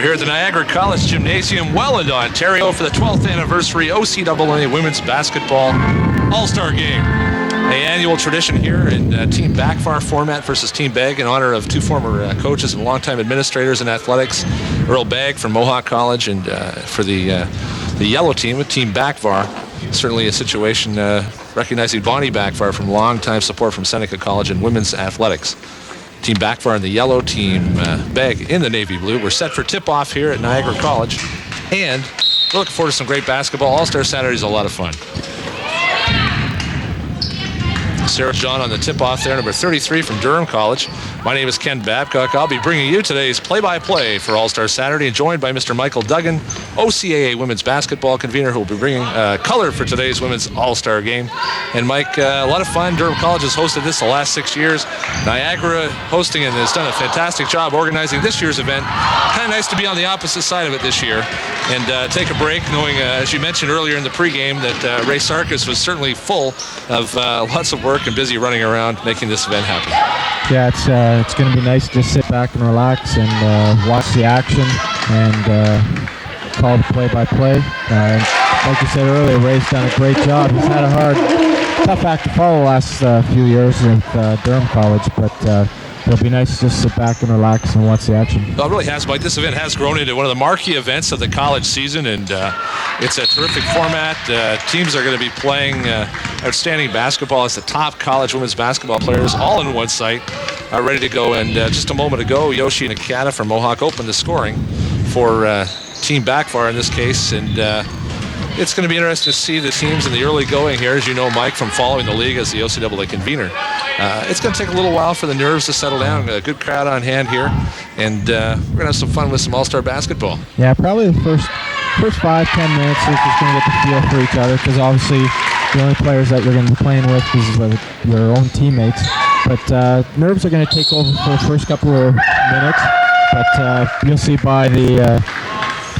here at the Niagara College Gymnasium, Welland, Ontario, for the 12th anniversary OCAA Women's Basketball All-Star Game. An annual tradition here in Team Backfar format versus Team Beg in honor of two former coaches and longtime administrators in athletics, Earl Begg from Mohawk College, and for the yellow team with Team Backvar. Certainly a situation recognizing Bonnie Backfar from longtime support from Seneca College in women's athletics. Team Backfar in the yellow, Team Beg in the navy blue. We're set for tip-off here at Niagara College, and we're looking forward to some great basketball. All-Star Saturday is a lot of fun. Sarah John on the tip-off there, number 33 from Durham College. My name is Ken Babcock. I'll be bringing you today's play-by-play for All-Star Saturday, and joined by Mr. Michael Duggan, OCAA Women's Basketball Convener, who will be bringing color for today's Women's All-Star Game. And Mike, a lot of fun. Durham College has hosted this the last 6 years. Niagara hosting and has done a fantastic job organizing this year's event. Kind of nice to be on the opposite side of it this year and take a break, knowing, as you mentioned earlier in the pregame, that Ray Sarkis was certainly full of lots of work and busy running around making this event happen. Yeah, it's going to be nice to just sit back and relax and watch the action and call the play-by-play. Like you said earlier, Ray's done a great job. He's had a tough act to follow the last few years with Durham College, but it'll be nice to just sit back and relax and watch the action. Well, it really has, Mike. This event has grown into one of the marquee events of the college season, and it's a terrific format. Teams are going to be playing outstanding basketball as the top college women's basketball players all in one site, ready to go. And just a moment ago, Yoshi Nakata from Mohawk opened the scoring for Team Backfar in this case, and it's going to be interesting to see the teams in the early going here. As you know, Mike, from following the league as the OCAA convener, it's going to take a little while for the nerves to settle down. A good crowd on hand here, and we're going to have some fun with some all-star basketball. Yeah, probably the first 5-10 minutes we're just going to get the feel for each other, because obviously the only players that you're going to be playing with is your own teammates. But nerves are going to take over for the first couple of minutes, but you'll see by the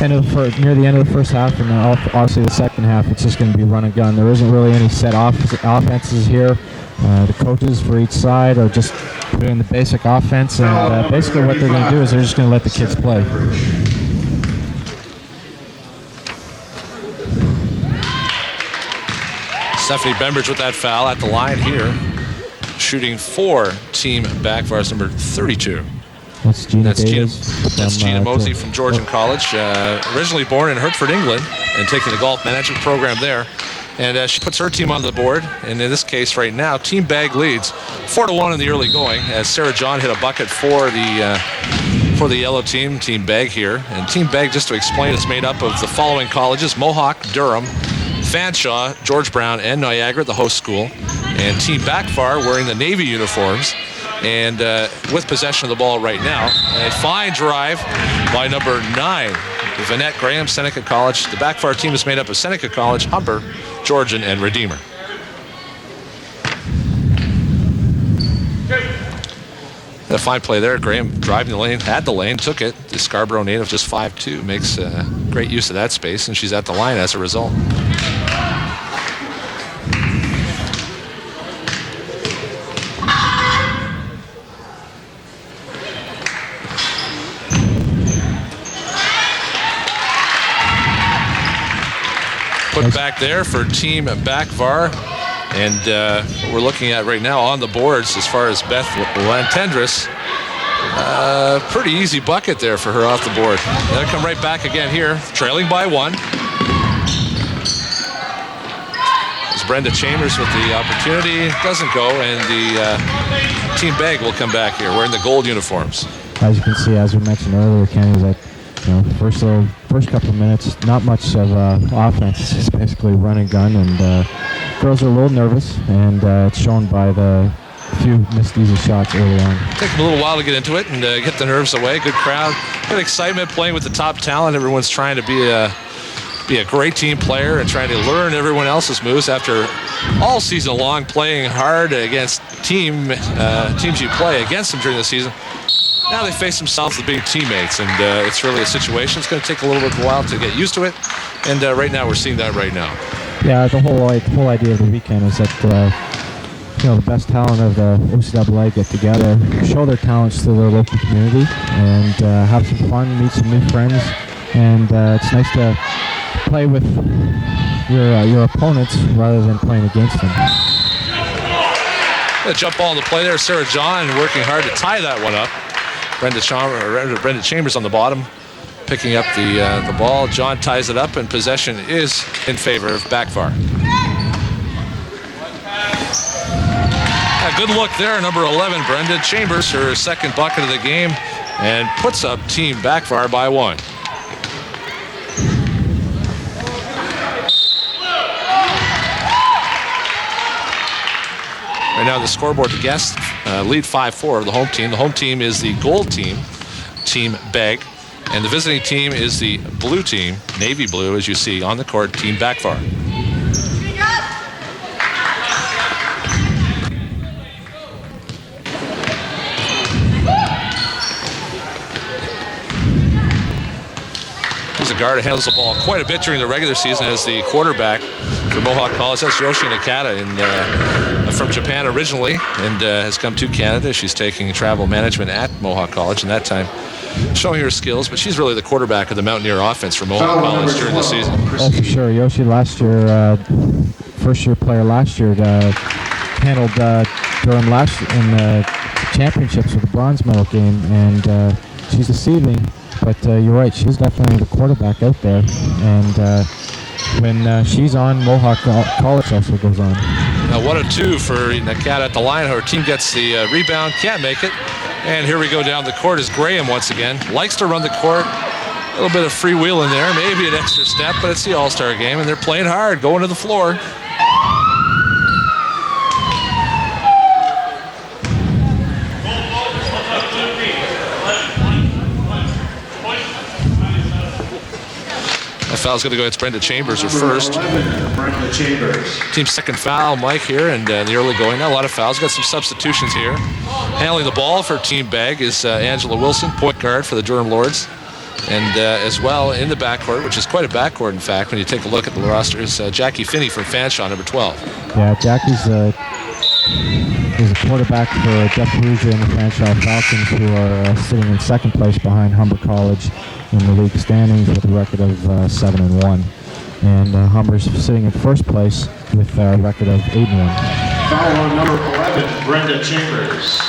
near the end of the first half, and obviously the second half, it's just going to be run and gun. There isn't really any set offenses here. The coaches for each side are just doing the basic offense, and basically what they're going to do is they're just going to let the kids play. Stephanie Bembridge with that foul at the line here, shooting for Team Backfar's number 32. That's Gina That's Gina Mosey from Georgian College, originally born in Hertford, England, and taking the golf management program there. And she puts her team on the board, and in this case right now, Team Bag leads 4-1 in the early going, as Sarah John hit a bucket for the yellow team, Team Bag here. And Team Bag, just to explain, is made up of the following colleges: Mohawk, Durham, Fanshawe, George Brown, and Niagara, the host school. And Team Backfar wearing the Navy uniforms, and with possession of the ball right now. A fine drive by number 9, Vanette Graham, Seneca College. The Backfar team is made up of Seneca College, Humber, Georgian, and Redeemer. A fine play there. Graham driving the lane, had the lane, took it. The Scarborough native, just 5'2", makes great use of that space, and she's at the line as a result. Put back there for Team Backvar, and what we're looking at right now on the boards as far as Beth Lantendris, pretty easy bucket there for her off the board. They'll come right back again here, trailing by 1. As Brenda Chambers with the opportunity, doesn't go, and the Team Bag will come back here wearing the gold uniforms. As you can see, as we mentioned earlier, Kenny, that first couple of minutes, not much of offense. It's just basically run and gun, and girls are a little nervous, and it's shown by the few missed easy shots early on. Take them a little while to get into it and get the nerves away. Good crowd, good excitement, playing with the top talent. Everyone's trying to be a great team player and trying to learn everyone else's moves after all season long playing hard against teams you play against them during the season. Now they face themselves as being teammates, and it's really a situation. It's going to take a little bit of a while to get used to it, and right now we're seeing that right now. Yeah, the whole idea of the weekend is that the best talent of the OCAA get together, show their talents to their local community, and have some fun, meet some new friends, and it's nice to play with your opponents rather than playing against them. A jump ball in the play there. Sarah John working hard to tie that one up. Brenda Chambers on the bottom, picking up the ball. John ties it up, and possession is in favor of Backfire. A good look there, number 11, Brenda Chambers, her second bucket of the game, and puts up Team Backfire by 1. Right now the scoreboard, the guests lead 5-4 of the home team. The home team is the gold team, Team Beg, and the visiting team is the blue team, navy blue, as you see on the court, Team Backfire. He's a guard who handles the ball quite a bit during the regular season as the quarterback for Mohawk College. That's Yoshi Nakata from Japan originally, and has come to Canada. She's taking travel management at Mohawk College, and that time showing her skills, but she's really the quarterback of the Mountaineer offense for Mohawk College during the season. Oh, for sure. Yoshi last year, first-year player last year, handled Durham last in the championships with the bronze medal game, and she's deceiving. But you're right, she's definitely the quarterback out there. And when she's on, Mohawk College also goes on. Now 1-2 for Nakata at the line. Her team gets the rebound, can't make it. And here we go down the court as Graham once again likes to run the court. A little bit of freewheeling there, maybe an extra step, but it's the All-Star game, and they're playing hard, going to the floor. The foul's going to go against Brenda Chambers, her first. Brenda Chambers. Team's second foul, Mike, here, and the early going. Now a lot of fouls. Got some substitutions here. Handling the ball for Team Bag is Angela Wilson, point guard for the Durham Lords. And as well in the backcourt, which is quite a backcourt, in fact, when you take a look at the roster, is Jackie Finney from Fanshawe, number 12. Yeah, Jackie's is a quarterback for Jeff Perugia and the Fanshawe Falcons, who are sitting in second place behind Humber College in the league standings with a record of 7-1. And Humber's sitting in first place with a record of 8-1. Foul on number 11, Brenda Chambers.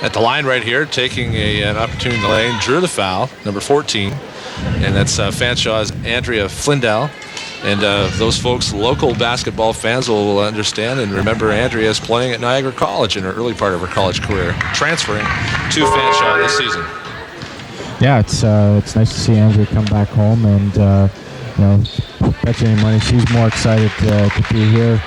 At the line right here, taking an opportunity in the lane, drew the foul, number 14. And that's Fanshawe's Andrea Flindell. And those folks, local basketball fans, will understand and remember Andrea is playing at Niagara College in her early part of her college career, transferring to Fanshawe this season. Yeah, it's nice to see Andrea come back home, and bet you any money she's more excited to be here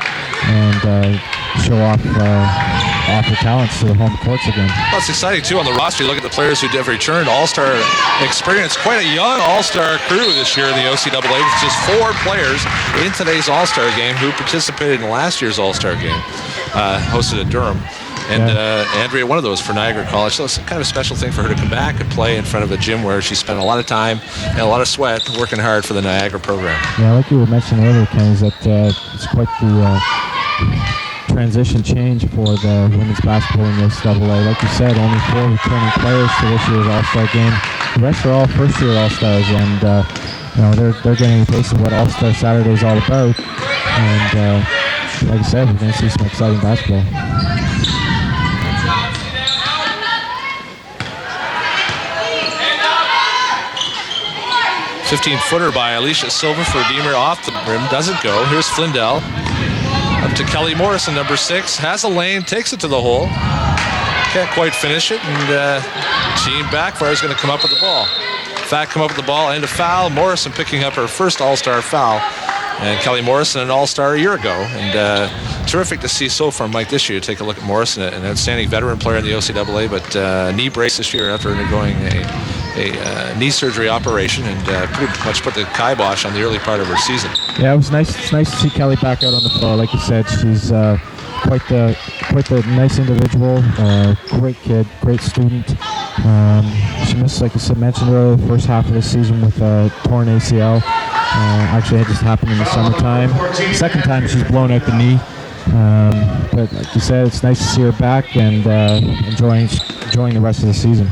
and show off her talents to the home courts again. Well, it's exciting too on the roster. You look at the players who have returned, All-Star experience. Quite a young All-Star crew this year in the OCAA. It's just 4 players in today's All-Star game who participated in last year's All-Star game, hosted at Durham. And Andrea, one of those for Niagara College. So it's kind of a special thing for her to come back and play in front of a gym where she spent a lot of time and a lot of sweat working hard for the Niagara program. Yeah, like you were mentioning earlier, Ken, is that it's quite the transition change for the women's basketball in the OCAA. Like you said, only 4 returning players to this year's All-Star game. The rest are all first-year All-Stars, and they're getting a taste of what All-Star Saturday is all about. And like I said, we're going to see some exciting basketball. 15-footer by Alicia Silva for Redeemer off the rim. Doesn't go. Here's Flindell. Up to Kelly Morrison, number 6. Has a lane, takes it to the hole. Can't quite finish it, and Team Backfire is going to come up with the ball. In fact, come up with the ball and a foul. Morrison picking up her first All-Star foul. And Kelly Morrison, an All-Star a year ago. And terrific to see so far, Mike, this year. Take a look at Morrison, an outstanding veteran player in the OCAA, but knee brace this year after undergoing a knee surgery operation, and pretty much put the kibosh on the early part of her season. Yeah, it was nice. It's nice to see Kelly back out on the floor. Like you said, she's quite the nice individual. Great kid, great student. She missed, like you said, mentioned earlier, the first half of the season with a torn ACL. Actually, it just happened in the summertime. Second time she's blown out the knee. But like you said, it's nice to see her back and enjoying the rest of the season.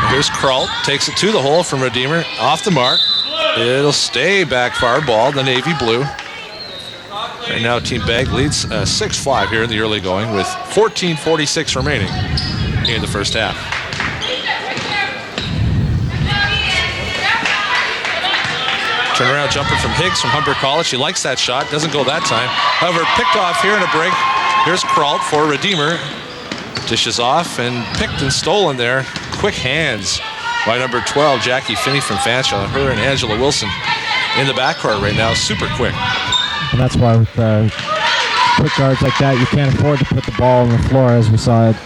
Here's Kralt, takes it to the hole from Redeemer, off the mark. It'll stay back far, ball, the navy blue. Right now, Team Bag leads 6-5 here in the early going with 14:46 remaining in the first half. Turnaround jumper from Higgs from Humber College. She likes that shot, doesn't go that time. However, picked off here in a break. Here's Kralt for Redeemer. Dishes off and picked and stolen there. Quick hands by number 12, Jackie Finney from Fanshawe. Her and Angela Wilson in the backcourt right now, super quick. And that's why with quick guards like that, you can't afford to put the ball on the floor, as we saw it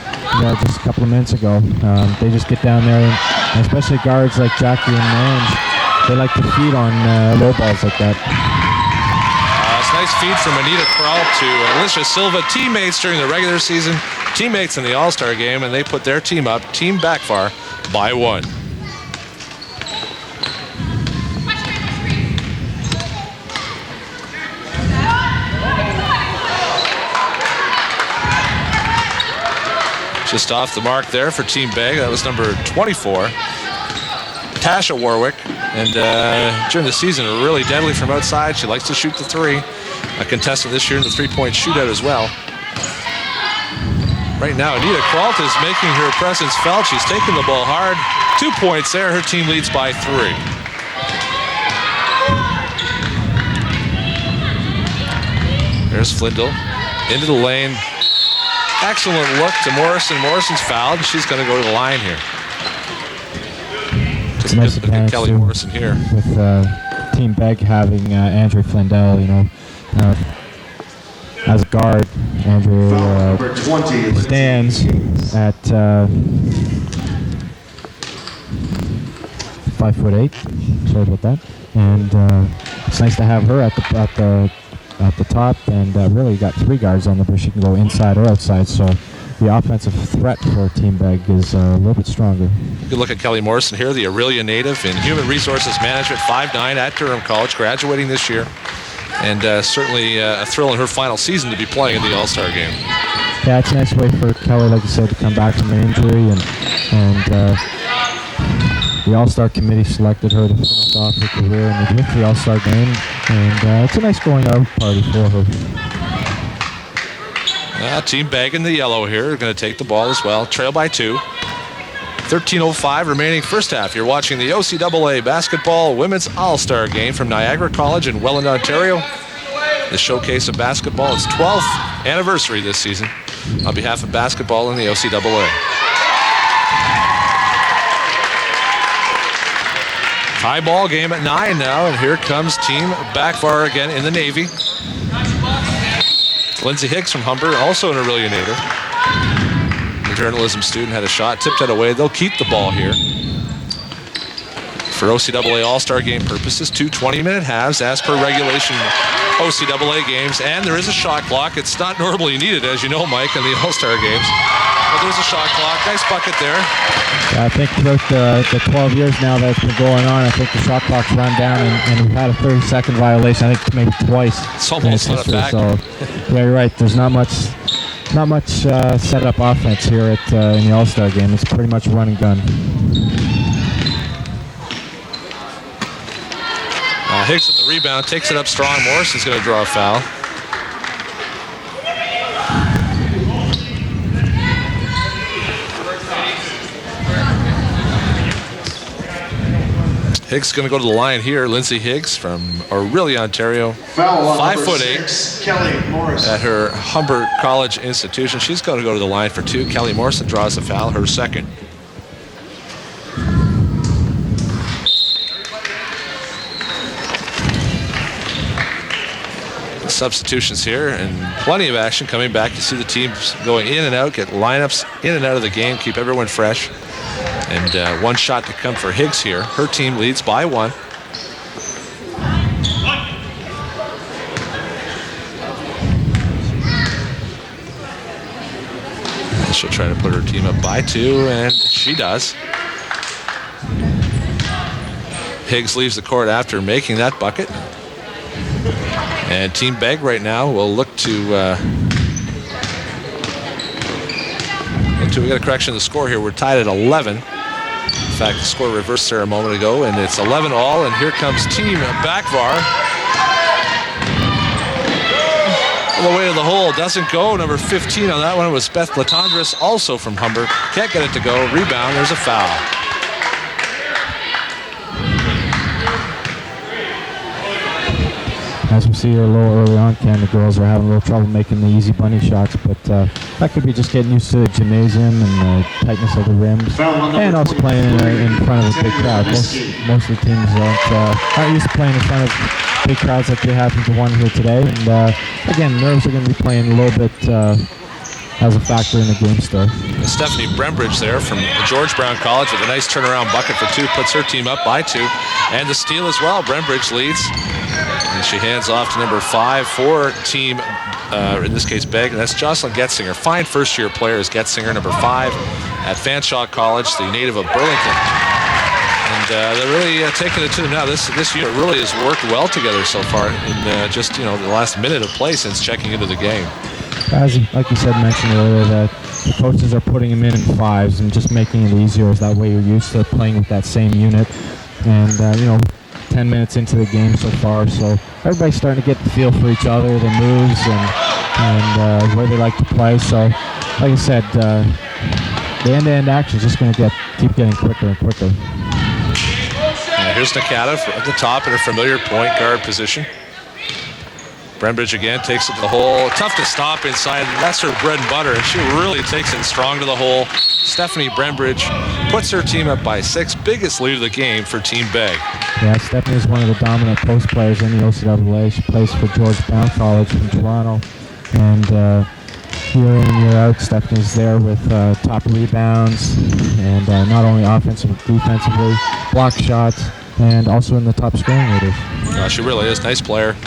just a couple of minutes ago. They just get down there, and especially guards like Jackie and Ange, they like to feed on low balls like that. It's a nice feed from Anita Kralt to Alicia Silva, teammates during the regular season, teammates in the All-Star Game, and they put their team up, Team Backfar, by 1. Just off the mark there for Team Bag. That was number 24, Tasha Warwick. And during the season, really deadly from outside. She likes to shoot the three. A contestant this year in the three-point shootout as well. Right now, Anita Kralt is making her presence felt. She's taking the ball hard. 2 points there. Her team leads by 3. There's Flindle into the lane. Excellent look to Morrison. Morrison's fouled, and she's going to go to the line here. It's a nice advantage Kelly Morrison here. With Team Beg having Andrew Flindell, as a guard. Andrew stands at 5'8". Sorry about that. And it's nice to have her at the top, and really got 3 guards on the bench. She can go inside or outside, so the offensive threat for Team Beg is a little bit stronger. Good look at Kelly Morrison here, the Aurelia native in Human Resources Management, 5'9", at Durham College, graduating this year. And certainly a thrill in her final season to be playing in the All-Star Game. Yeah, it's a nice way for Kelly, like you said, to come back from an injury, and the All-Star Committee selected her to finish off her career in the All-Star Game, and it's a nice going out party for her. Team Bag in the yellow here, going to take the ball as well. Trail by 2. 13:05 remaining first half. You're watching the OCAA Basketball Women's All-Star Game from Niagara College in Welland, Ontario. The showcase of basketball, its 12th anniversary this season on behalf of basketball in the OCAA. High ball game at 9 now, and here comes Team Backfar again in the Navy. Lindsay Higgs from Humber, also an Aurelia native. The journalism student had a shot, tipped it away. They'll keep the ball here. For OCAA All-Star Game purposes, 2 20-minute halves as per regulation OCAA games, and there is a shot clock. It's not normally needed, as you know, Mike, in the All-Star Games. But there's a shot clock. Nice bucket there. Yeah, I think throughout the 12 years now that it's been going on, I think the shot clock's run down, and we've had a 30-second violation, I think maybe twice. It's almost in let its it history. back. So, yeah, you're right. There's not much set-up offense here in the All-Star Game. It's pretty much run and gun. Higgs with the rebound, takes it up strong. Morrison's going to draw a foul. Higgs is going to go to the line here. Lindsay Higgs from Aurelia, Ontario. 5'8", Kelly Morrison. at her Humber College institution. She's going to go to the line for 2. Kelly Morrison draws a foul, her second. Substitutions here and plenty of action coming back. You see the teams going in and out, get lineups in and out of the game, keep everyone fresh. And 1 shot to come for Higgs here. Her team leads by 1. And she'll try to put her team up by 2, and she does. Higgs leaves the court after making that bucket. And Team Begg right now will look to... we got a correction of the score here. We're tied at 11. In fact, the score reversed there a moment ago, and it's 11 all. And here comes Team Bakvar. All the way to the hole, doesn't go. Number 15 on that one was Beth Latondras, also from Humber. Can't get it to go. Rebound. There's a foul. As we see here a little early on, Ken, the girls are having a little trouble making the easy bunny shots, but that could be just getting used to the gymnasium and the tightness of the rims, and also playing in front of a big crowd. Most of the teams aren't used to playing in front of big crowds like they happen to one here today. And again, nerves are going to be playing a little bit as a factor in the game start. Stephanie Brembridge there from George Brown College with a nice turnaround bucket for 2, puts her team up by 2. And the steal as well. Brembridge leads. And she hands off to number 5 for Team, in this case, Begg. And that's Jocelyn Getzinger. Fine first-year player is Getzinger, number 5 at Fanshawe College, the native of Burlington. And they're really taking it to them now. This unit really has worked well together so far in just the last minute of play since checking into the game. As like you said, mentioned earlier, that the coaches are putting them in 5s and just making it easier. That way you're used to playing with that same unit. And 10 minutes into the game so far, so everybody's starting to get the feel for each other, their moves, and where they like to play. So, like I said, the end-to-end action is just going to keep getting quicker and quicker. And here's Nakata at the top in her familiar point guard position. Brembridge again takes it to the hole. Tough to stop inside. That's her bread and butter, and she really takes it strong to the hole. Stephanie Brembridge puts her team up by 6. Biggest lead of the game for Team Begg. Yeah, Stephanie is one of the dominant post players in the OCAA. She plays for George Brown College from Toronto. And year in and year out, Stephanie's there with top rebounds and not only offensively, defensively, block shots, and also in the top scoring leaders. She really is. Nice player.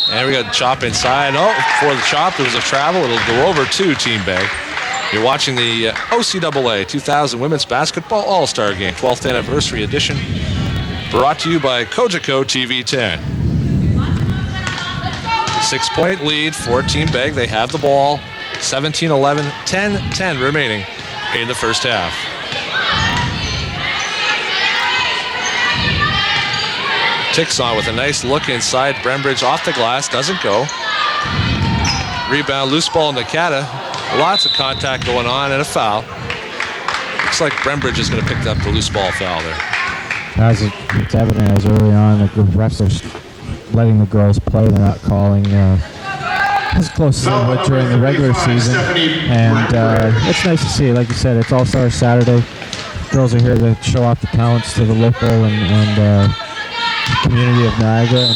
And we got a chop inside. Oh, before the chop, there was a travel. It'll go over to Team Begg. You're watching the OCAA 2000 Women's Basketball All-Star Game, 12th Anniversary Edition, brought to you by Cogeco TV 10. 6-point lead for Team Begg. They have the ball. 17-11, 10-10 remaining in the first half. Ticks on with a nice look inside. Brembridge off the glass, doesn't go. Rebound, loose ball, Nakata. Lots of contact going on and a foul. Looks like Brembridge is going to pick up the loose ball foul there. As it's evident as early on, the refs are letting the girls play. They're not calling as close as they would during the regular season. And it's nice to see. Like you said, it's All-Star Saturday. Girls are here to show off the talents to the local and community of Niagara,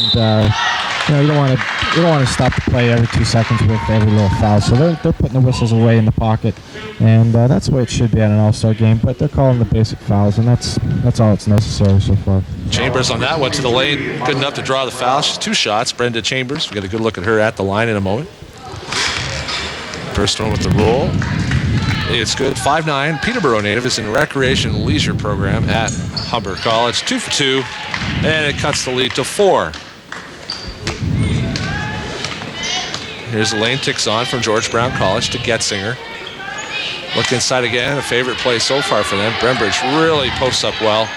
and you don't want to stop the play every 2 seconds with every little foul. So they're putting the whistles away in the pocket, and that's the way it should be at an All-Star game. But they're calling the basic fouls, and that's all that's necessary so far. Chambers on that one to the lane, good enough to draw the foul. She's 2 shots. Brenda Chambers. We get a good look at her at the line in a moment. First one with the roll. It's good. 5'9", Peterborough native, is in recreation leisure program at Humber College. 2 for 2, and it cuts the lead to 4. Here's the lane, ticks on from George Brown College to Getzinger. Look inside again, a favorite play so far for them. Brembridge really posts up well.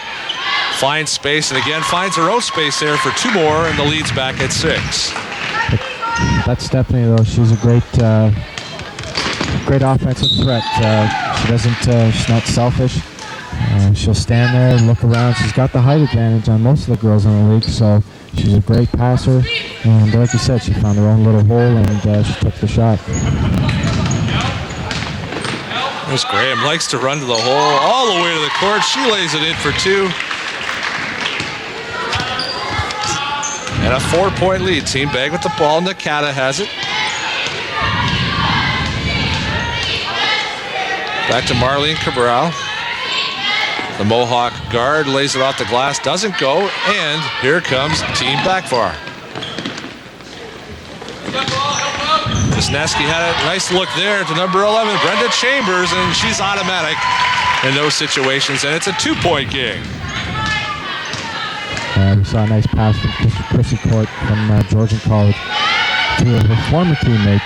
Finds space, and again finds her own space there for 2 more, and the lead's back at 6. That's Stephanie, though. She's a great offensive threat. She's not selfish. She'll stand there and look around. She's got the height advantage on most of the girls in the league, so she's a great passer. And like you said, she found her own little hole, and she took the shot. There's Graham, likes to run to the hole all the way to the court. She lays it in for 2. And a 4-point lead. Team Begg with the ball. Nakata has it. Back to Marlene Cabral. The Mohawk guard lays it off the glass, doesn't go, and here comes Team Bakvar. Wisniewski had a nice look there to number 11, Brenda Chambers, and she's automatic in those situations, and it's a 2-point game. We saw a nice pass from Chrissy Court from Georgian College to her former teammate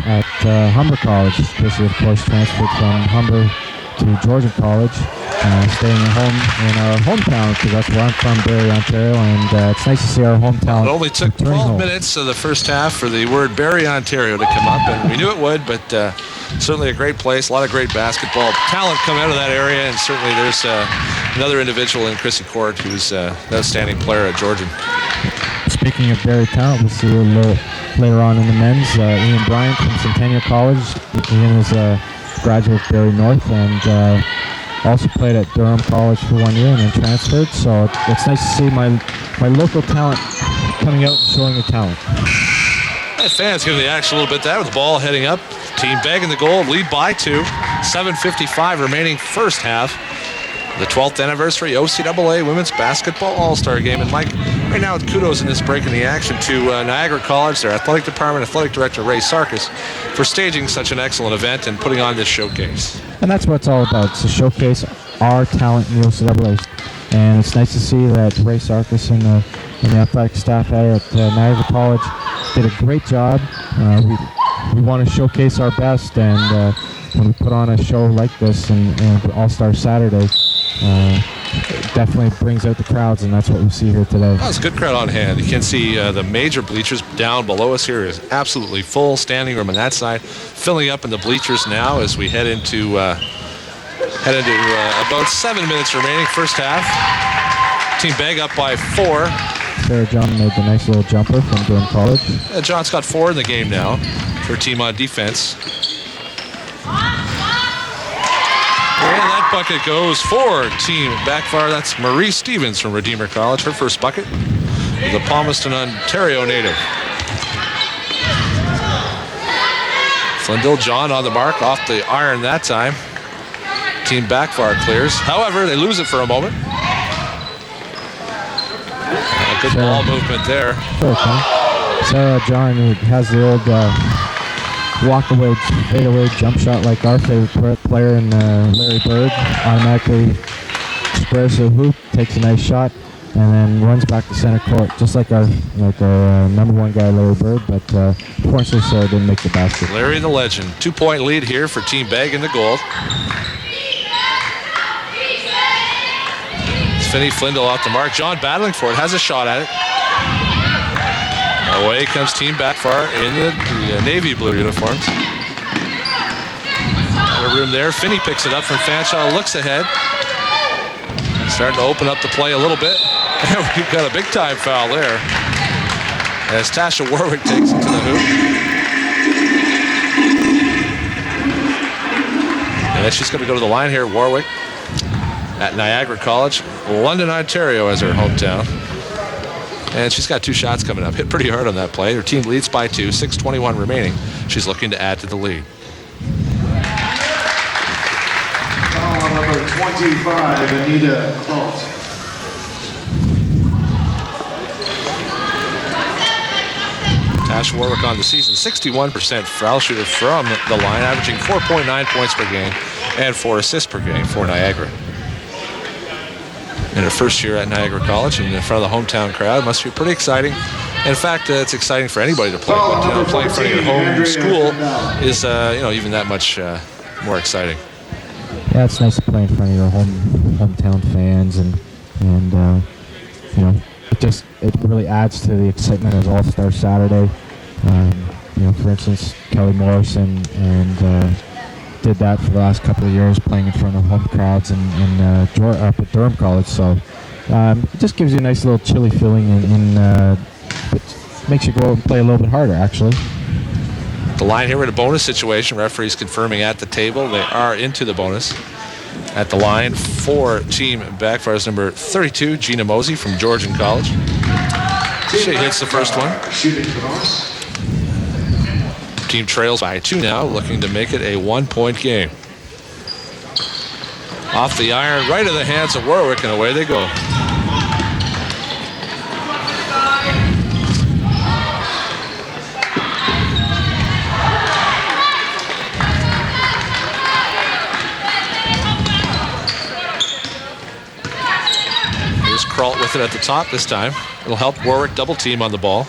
at Humber College. Chrissy, of course, transferred from Humber to Georgian College, staying at home in our hometown, because that's where I'm from, Barrie, Ontario, and it's nice to see our hometown. It only took 12 minutes of the first half for the word Barrie, Ontario to come up, and we knew it would, but certainly a great place, a lot of great basketball talent come out of that area, and certainly there's another individual in Chrissy Court who's an outstanding player at Georgian. Speaking of Barrie talent, we'll see a little later on in the men's. Ian Bryant from Centennial College. Ian is a graduate of Barrie North and also played at Durham College for 1 year and then transferred. So it's nice to see my local talent coming out and showing the talent. And fans giving the action a little bit there with the ball heading up. Team bagging the goal, lead by 2. 7:55 remaining first half. The 12th anniversary OCAA Women's Basketball All-Star Game. And Mike, right now, kudos in this break in the action to Niagara College, their athletic department, athletic director Ray Sarkis, for staging such an excellent event and putting on this showcase. And that's what it's all about, to showcase our talent in the OCAA. And it's nice to see that Ray Sarkis and the athletic staff at Niagara College did a great job. We want to showcase our best, and when we put on a show like this and All-Star Saturday, it definitely brings out the crowds, and that's what we see here today. Well, it's a good crowd on hand. You can see the major bleachers down below us here is absolutely full. Standing room on that side, filling up in the bleachers now as we head into about 7 minutes remaining first half. Team Beg up by 4. Sarah John made the nice little jumper from Durham College. John's got 4 in the game now. Her team on defense. And that bucket goes for Team Backfire. That's Marie Stevens from Redeemer College. Her first bucket with a Palmerston, Ontario native. Flindell John on the mark, off the iron that time. Team Backfire clears. However, they lose it for a moment. A good ball movement there. Sarah John has the old walk-away, fade-away jump shot like our favorite player in Larry Bird. Automatically squares the hoop, takes a nice shot, and then runs back to center court, just like our number 1 guy, Larry Bird, but unfortunately Sarah didn't make the basket. Larry the legend. 2-point lead here for Team Beg in the gold. It's Finney Flindell off the mark. John battling for it, has a shot at it. Away comes Team Backfire in the navy blue uniforms. Out of room there. Finney picks it up from Fanshawe, looks ahead. Starting to open up the play a little bit. And we've got a big time foul there, as Tasha Warwick takes it to the hoop. And then she's going to go to the line here, Warwick, at Niagara College. London, Ontario as her hometown. And she's got 2 shots coming up. Hit pretty hard on that play. Her team leads by 2, 6:21 remaining. She's looking to add to the lead. Foul number 25, Anita Colt. Tash Warwick on the season, 61% foul shooter from the line, averaging 4.9 points per game and 4 assists per game for Niagara. In her first year at Niagara College and in front of the hometown crowd, must be pretty exciting. In fact, it's exciting for anybody to play, but playing in front of your home school is, even that much more exciting. Yeah, it's nice to play in front of your hometown fans, and it really adds to the excitement of All-Star Saturday. For instance, Kelly Morrison and did that for the last couple of years, playing in front of home crowds up at Durham College. So it just gives you a nice little chilly feeling, and makes you go out and play a little bit harder, actually. The line here in a bonus situation. Referees confirming at the table. They are into the bonus. At the line for Team Backfire's number 32, Gina Mosey from Georgian College. She hits the first one. Team trails by 2 now, looking to make it a 1-point game. Off the iron, right in the hands of Warwick, and away they go. Kraut with it at the top this time. It'll help Warwick double team on the ball.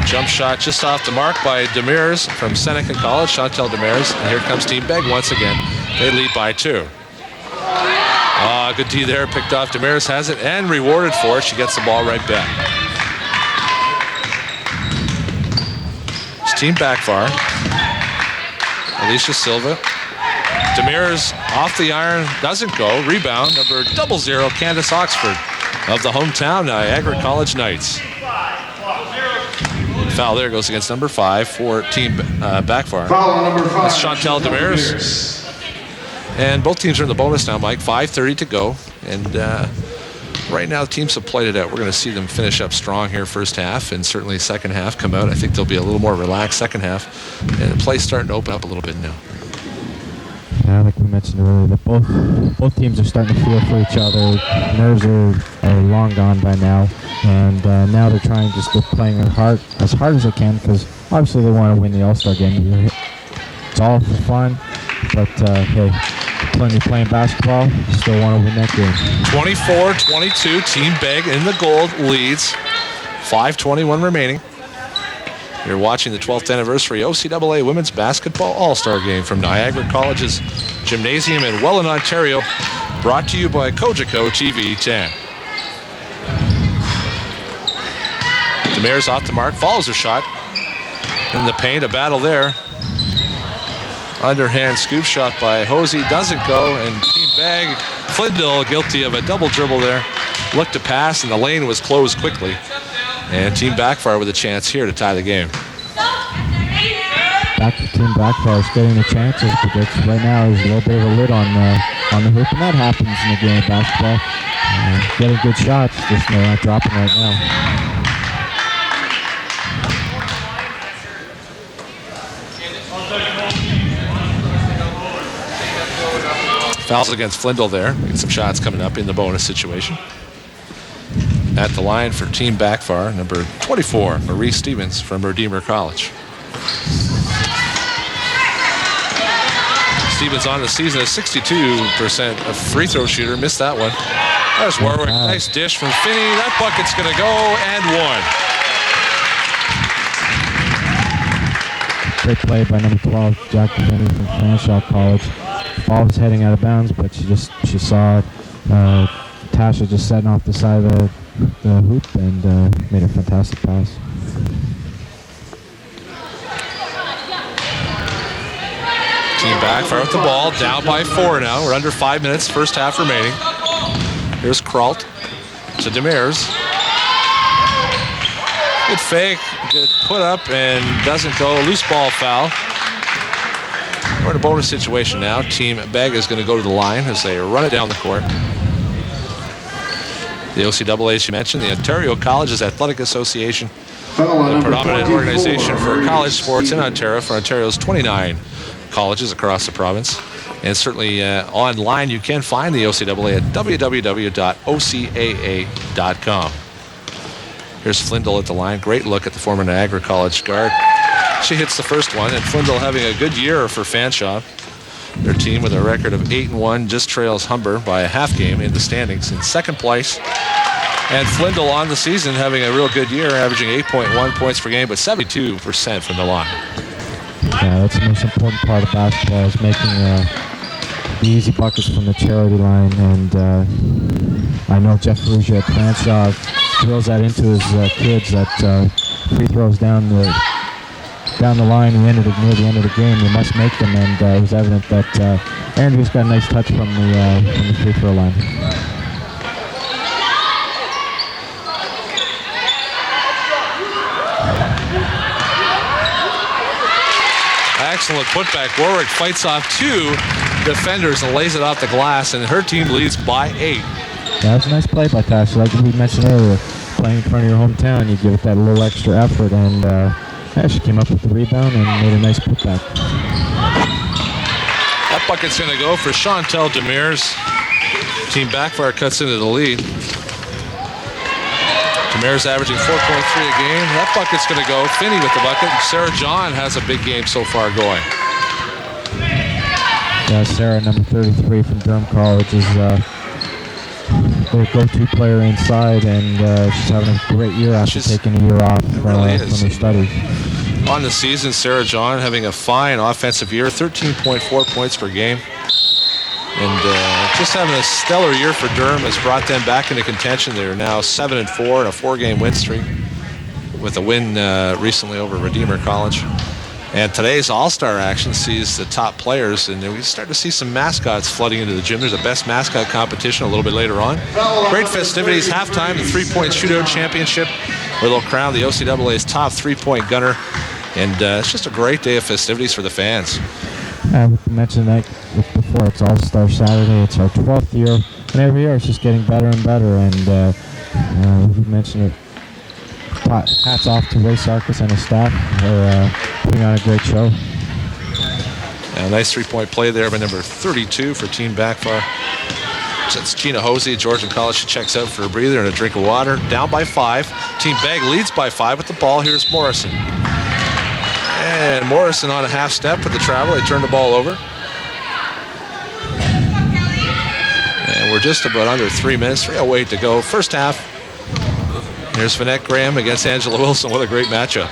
Jump shot just off the mark by Demers from Seneca College, Chantel Demers. And here comes Team Beg once again. They lead by 2. Good D there, picked off. Demers has it and rewarded for it. She gets the ball right back. It's Team Backfire. Alicia Silva. Demers off the iron, doesn't go. Rebound, number 00, Candace Oxford of the hometown Niagara College Knights. Foul there goes against number 5 for Team Backfire. Foul number 5. That's Chantel Demers. And both teams are in the bonus now, Mike. 5:30 to go. And right now, the teams have played it out. We're going to see them finish up strong here first half, and certainly second half come out. I think they'll be a little more relaxed second half. And the play's starting to open up a little bit now. Yeah, like we mentioned earlier, that both teams are starting to feel for each other. Nerves are long gone by now, and now they're trying just to playing as hard as they can, because obviously they want to win the All-Star game. It's all for fun, but hey, when you're playing basketball, you still want to win that game. 24-22, Team Beg in the gold leads. 5:21 remaining. You're watching the 12th anniversary OCAA Women's Basketball All-Star Game from Niagara College's Gymnasium in Welland, Ontario. Brought to you by Cogeco TV 10. Demers off the mark, follows her shot. In the paint, a battle there. Underhand scoop shot by Hosey, doesn't go, and Team Bag, Flindle guilty of a double dribble there. Looked to pass, and the lane was closed quickly. And Team Backfire with a chance here to tie the game. Back to Team Backfire is getting the chances, but right now there's a little bit of a lid on the hoop, and that happens in the game of basketball. Getting good shots, just they're not dropping right now. Fouls against Flindle there. Get some shots coming up in the bonus situation. At the line for Team Backfire, number 24, Marie Stevens from Redeemer College. Stevens on the season, a 62% free throw shooter. Missed that one. There's Warwick. Nice dish from Finney. That bucket's going to go and one. Great play by number 12, Jackie Finney from Fanshawe College. Ball was heading out of bounds, but she saw Tasha just setting off the side of the hoop and made a fantastic pass. Team Backfire with the ball, down by 4 now. We're under 5 minutes, first half remaining. Here's Kraut to Demers. Good fake, good put up, and doesn't go. Loose ball foul. We're in a bonus situation now. Team Beg is going to go to the line as they run it down the court. The OCAA, as you mentioned, the Ontario Colleges Athletic Association, the predominant organization for college sports in Ontario, for Ontario's 29 colleges across the province. And certainly online, you can find the OCAA at www.ocaa.com. Here's Flindle at the line. Great look at the former Niagara College guard. She hits the first one, and Flindle having a good year for Fanshawe. Their team with a record of 8-1 just trails Humber by a half game in the standings in second place. And Flindle on the season having a real good year, averaging 8.1 points per game, but 72% from the line. Yeah, that's the most important part of basketball, is making the easy buckets from the charity line. And I know Jeff Rugia at Fanshawe drills that into his kids, that free throws down the line near the end of the game, you must make them, and it was evident that Andrew's got a nice touch from the free throw line. Excellent putback. Warwick fights off 2 defenders and lays it off the glass, and her team leads by 8. Yeah, that's a nice play by Tasha. Like we mentioned earlier, playing in front of your hometown, you give it that little extra effort, and yeah, she came up with the rebound and made a nice putback. That bucket's going to go for Chantel Demers. Team Backfire cuts into the lead. Demers averaging 4.3 a game. That bucket's going to go. Finney with the bucket. Sarah John has a big game so far going. Yeah, Sarah, number 33 from Durham College, is their go-to player inside, and she's having a great year after taking a year off from her studies. On the season, Sarah John having a fine offensive year, 13.4 points per game. And just having a stellar year for Durham has brought them back into contention. They're now 7-4 in a 4-game win streak, with a win recently over Redeemer College. And today's All-Star action sees the top players, and we start to see some mascots flooding into the gym. There's a best mascot competition a little bit later on. Great festivities, halftime, the three-point shootout championship, where they'll crown the OCAA's top three-point gunner. And it's just a great day of festivities for the fans. We mentioned that before. It's All-Star Saturday. It's our 12th year, and every year it's just getting better and better. And we mentioned it. Hats off to Ray Sarkis and his staff for putting on a great show. A nice three-point play there by number 32 for Team Backfire. It's Gina Hosey, Georgian College. She checks out for a breather and a drink of water. Down by 5. Team Bag leads by 5 with the ball. Here's Morrison. And Morrison on a half step with the travel. They turn the ball over. And we're just about under 3 minutes. 3:08 to go. First half. Here's Vanette Graham against Angela Wilson. What a great matchup.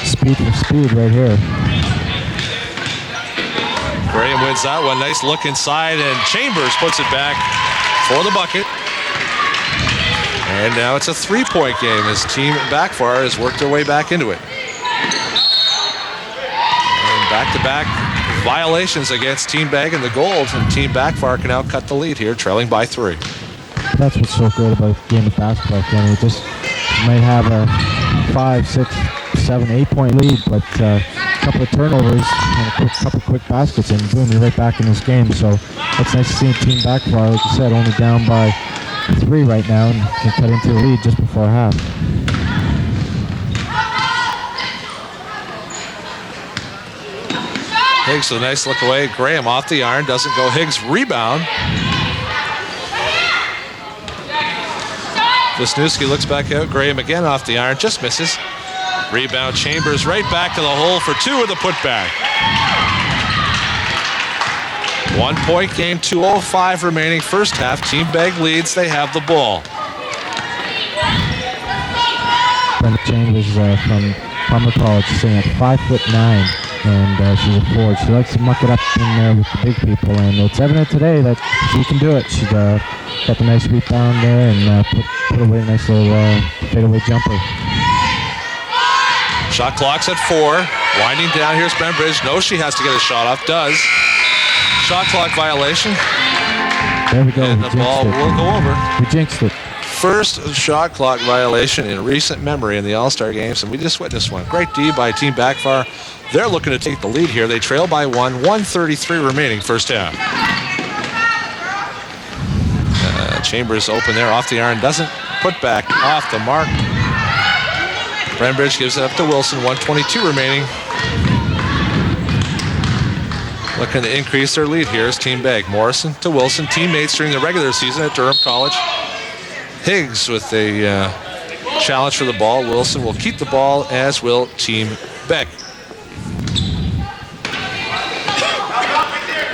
Speed for speed right here. Graham wins that one. Nice look inside, and Chambers puts it back for the bucket. And now it's a three-point game as Team Backfire has worked their way back into it. And back-to-back violations against Team Bag in the gold, and Team Backfire can now cut the lead here, trailing by 3. That's what's so good about the game of basketball, Kenny. Just might have a 5, 6, 7, 8-point lead, but a couple of turnovers and a couple quick baskets, and boom, you're right back in this game. So it's nice to see Team Backfire, like you said, only down by 3 right now, and can cut into the lead just before half. Higgs with a nice look away. Graham off the iron, doesn't go. Higgs rebound. Wisniewski looks back out. Graham again off the iron, just misses. Rebound, Chambers right back to the hole for 2 with a putback. 1-point game, 2:05 remaining first half. Team Bag leads, they have the ball. Brenda Chambers from Palmer College, sitting at 5'9", and she's a forward. She likes to muck it up in there with the big people, and it's evident today that she can do it. She's got the nice rebound there and put away a nice little fadeaway jumper. Shot clock's at 4. Winding down, here's Brembridge. Knows she has to get a shot off, does. Shot clock violation. There we go. And the ball will go over. We jinxed it. First shot clock violation in recent memory in the All-Star Games, and we just witnessed one. Great D by Team Backfire. They're looking to take the lead here. They trail by 1, 1:33 remaining first half. Chambers open there, off the iron, doesn't put back, off the mark. Brembridge gives it up to Wilson, 1:22 remaining. Looking to increase their lead here is Team Bag. Morrison to Wilson, teammates during the regular season at Durham College. Higgs with a challenge for the ball. Wilson will keep the ball, as will Team Bag.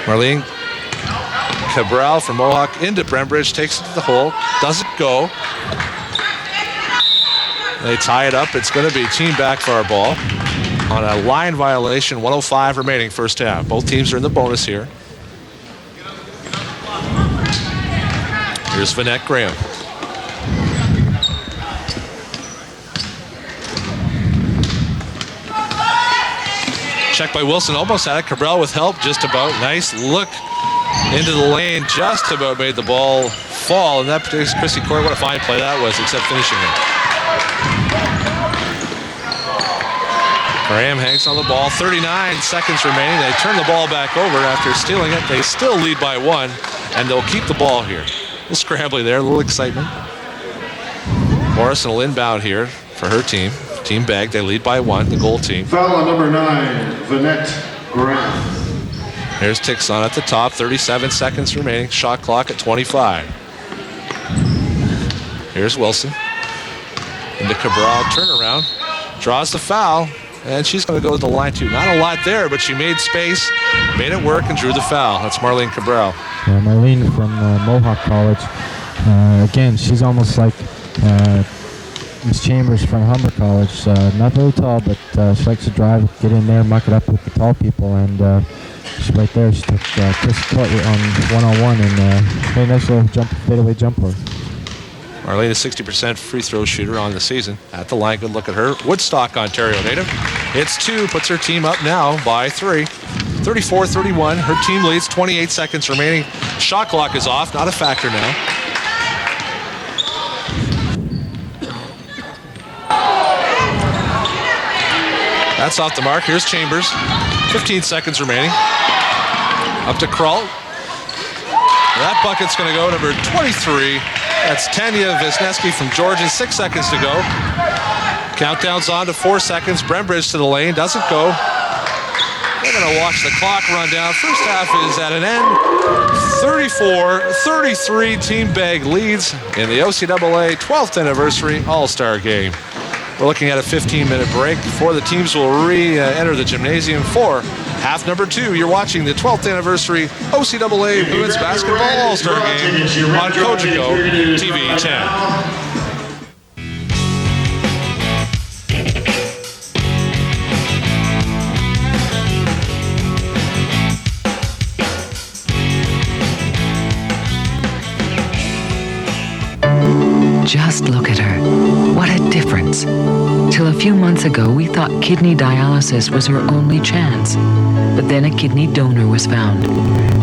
Marlene Cabral from Mohawk into Brembridge, takes it to the hole, doesn't go. They tie it up. It's going to be Team Backfire ball on a line violation, 1:05 remaining first half. Both teams are in the bonus here. Here's Vanette Graham. Check by Wilson, almost had it. Cabral with help, just about. Nice look into the lane, just about made the ball fall. And that predicts Chrissy Court. What a fine play that was, except finishing it. Graham hangs on the ball. 39 seconds remaining. They turn the ball back over after stealing it. They still lead by 1, and they'll keep the ball here. A little scrambly there, a little excitement. Morrison will inbound here for her team. Team Bag, they lead by 1, the goal team. Foul on number 9, Vanette Graham. Here's Tixon at the top, 37 seconds remaining. Shot clock at 25. Here's Wilson. Into Cabral, turnaround. Draws the foul, and she's going to go to the line too. Not a lot there, but she made space, made it work, and drew the foul. That's Marlene Cabral. Yeah, Marlene from Mohawk College. Again, she's almost like Miss Chambers from Humber College. Not very tall, but she likes to drive, get in there, muck it up with the tall people, and she's right there. She took Chris Court on one-on-one and made a nice little fadeaway jump for her. Our latest 60% free throw shooter on the season. At the line, good look at her. Woodstock, Ontario native. Hits 2, puts her team up now by 3. 34-31. Her team leads, 28 seconds remaining. Shot clock is off, not a factor now. That's off the mark. Here's Chambers. 15 seconds remaining. Up to Krull. That bucket's going to go number 23. That's Tanya Wisniewski from Georgia. 6 seconds to go. Countdown's on to 4 seconds. Brembridge to the lane. Doesn't go. We're going to watch the clock run down. First half is at an end. 34-33. Team Bag leads in the OCAA 12th anniversary All-Star Game. We're looking at a 15-minute break before the teams will re-enter the gymnasium for half number 2. You're watching the 12th anniversary OCAA Women's Basketball All-Star Game on Cogeco TV 10. Just look at her. What a difference. Till a few months ago, we thought kidney dialysis was her only chance. But then a kidney donor was found.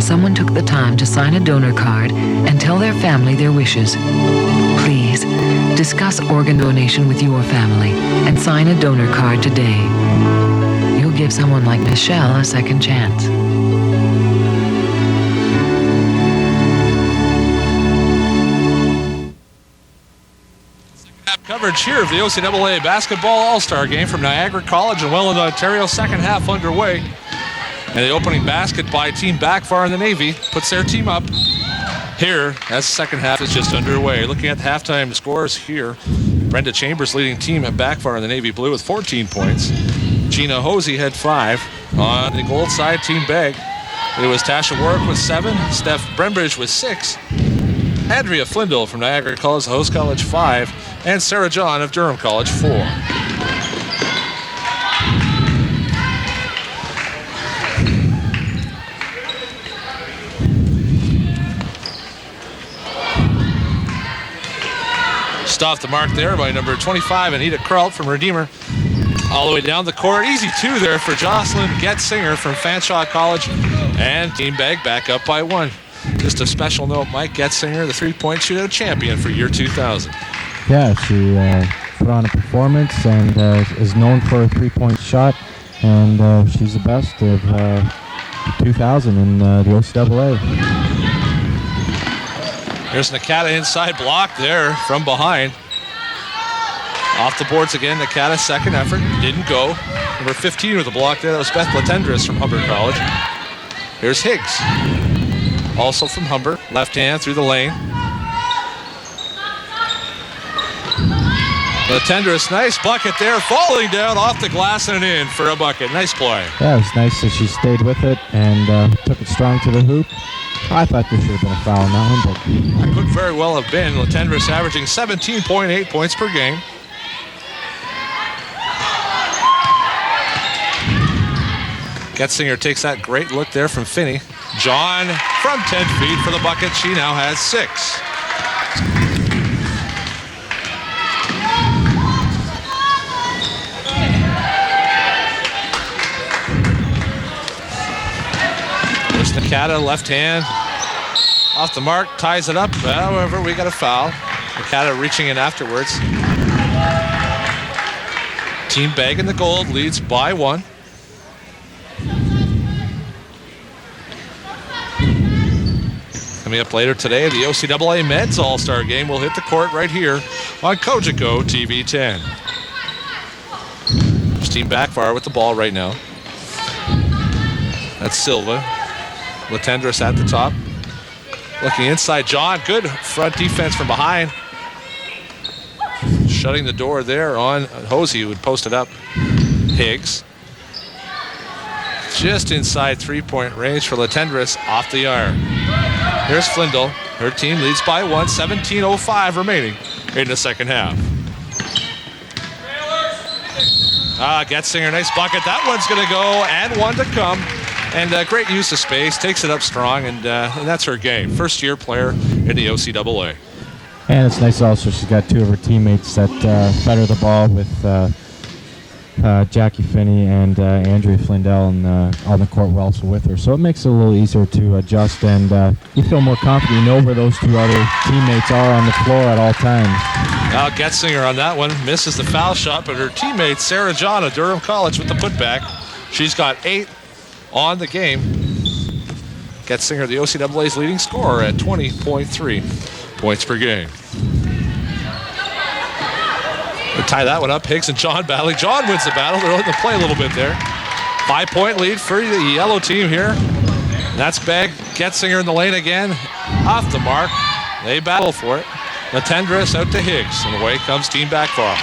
Someone took the time to sign a donor card and tell their family their wishes. Please, discuss organ donation with your family and sign a donor card today. You'll give someone like Michelle a second chance. Coverage here of the OCAA Basketball All-Star Game from Niagara College in Welland, Ontario. Second half underway. And the opening basket by Team Backfire in the Navy puts their team up here as the second half is just underway. Looking at the halftime scores here, Brenda Chambers leading team at Backfire in the Navy Blue with 14 points. Gina Hosey had 5. On the gold side, Team Bag, it was Tasha Warwick with 7, Steph Brembridge with 6, Andrea Flindle from Niagara College, the host college, 5, and Sarah John of Durham College, 4. Just off the mark there by number 25, Anita Krull from Redeemer. All the way down the court. Easy 2 there for Jocelyn Getzinger from Fanshawe College. And Team Bag back up by 1. Just a special note, Mike Getzinger, the three-point shootout champion for year 2000. Yeah, she put on a performance and is known for a three-point shot, and she's the best of 2000 in the OCAA. Here's Nakata inside block there from behind. Off the boards again, Nakata, second effort, didn't go. Number 15 with the block there, that was Beth Latendris from Humber College. Here's Higgs, also from Humber, left hand through the lane. Latendris, nice bucket there, falling down off the glass and in for a bucket. Nice play. Yeah, it was nice that she stayed with it and took it strong to the hoop. I thought there should have been a foul on that one, but that could very well have been. Latendris averaging 17.8 points per game. Getzinger takes that great look there from Finney. John from 10 feet for the bucket. She now has 6. There's Nakata, left hand. Off the mark, ties it up. However, we got a foul. Nakata reaching in afterwards. Team Bag in the gold leads by 1. Coming up later today, the OCAA Men's All-Star Game will hit the court right here on Cogeco TV 10. There's Team Backfire with the ball right now. That's Silva. Latendris at the top. Looking inside, John. Good front defense from behind. Shutting the door there on Hosey, who would post it up. Higgs. Just inside three-point range for Latendris, off the iron. Here's Flindle. Her team leads by 1, 17:05 remaining in the second half. Getzinger, nice bucket. That one's going to go, and one to come. And great use of space, takes it up strong, and that's her game. First-year player in the OCAA. And it's nice also she's got two of her teammates that better the ball with Jackie Finney and Andrea Flindell on the court also with her. So it makes it a little easier to adjust, and you feel more confident. You know where those two other teammates are on the floor at all times. Getzinger on that one misses the foul shot, but her teammate Sarah John of Durham College with the putback. She's got 8 on the game. Getzinger, the OCAA's leading scorer at 20.3 points per game. They tie that one up. Higgs and John battling. John wins the battle. They're letting them play a little bit there. 5-point lead for the yellow team here. That's Begg. Getzinger in the lane again. Off the mark. They battle for it. Latendress out to Higgs. And away comes Team Backfar.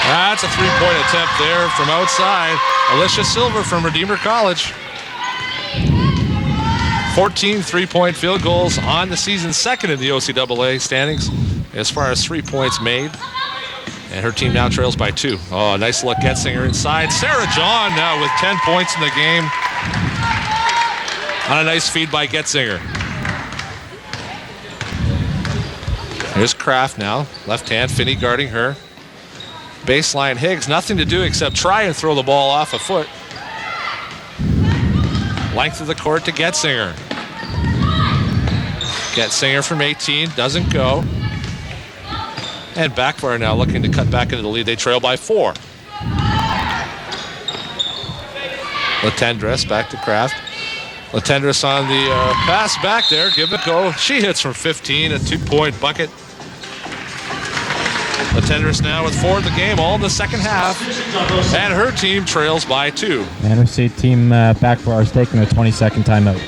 That's a 3-point attempt there from outside. Alicia Silver from Redeemer College. 14 3-point field goals on the season, second in the OCAA standings as far as 3 points made. And her team now trails by 2. Oh, nice look. Getzinger inside. Sarah John now with 10 points in the game. On a nice feed by Getzinger. Here's Kraft now. Left hand, Finney guarding her. Baseline Higgs, nothing to do except try and throw the ball off a foot. Length of the court to Getzinger. Getzinger from 18, doesn't go. And Backfire now looking to cut back into the lead. They trail by 4. Latendress back to Kraft. Latendress on the pass back there. Give it a go. She hits from 15, a 2-point bucket. Latendress now with 4 in the game, all in the second half. And her team trails by 2. And we see Team Backfire is taking a 20-second timeout.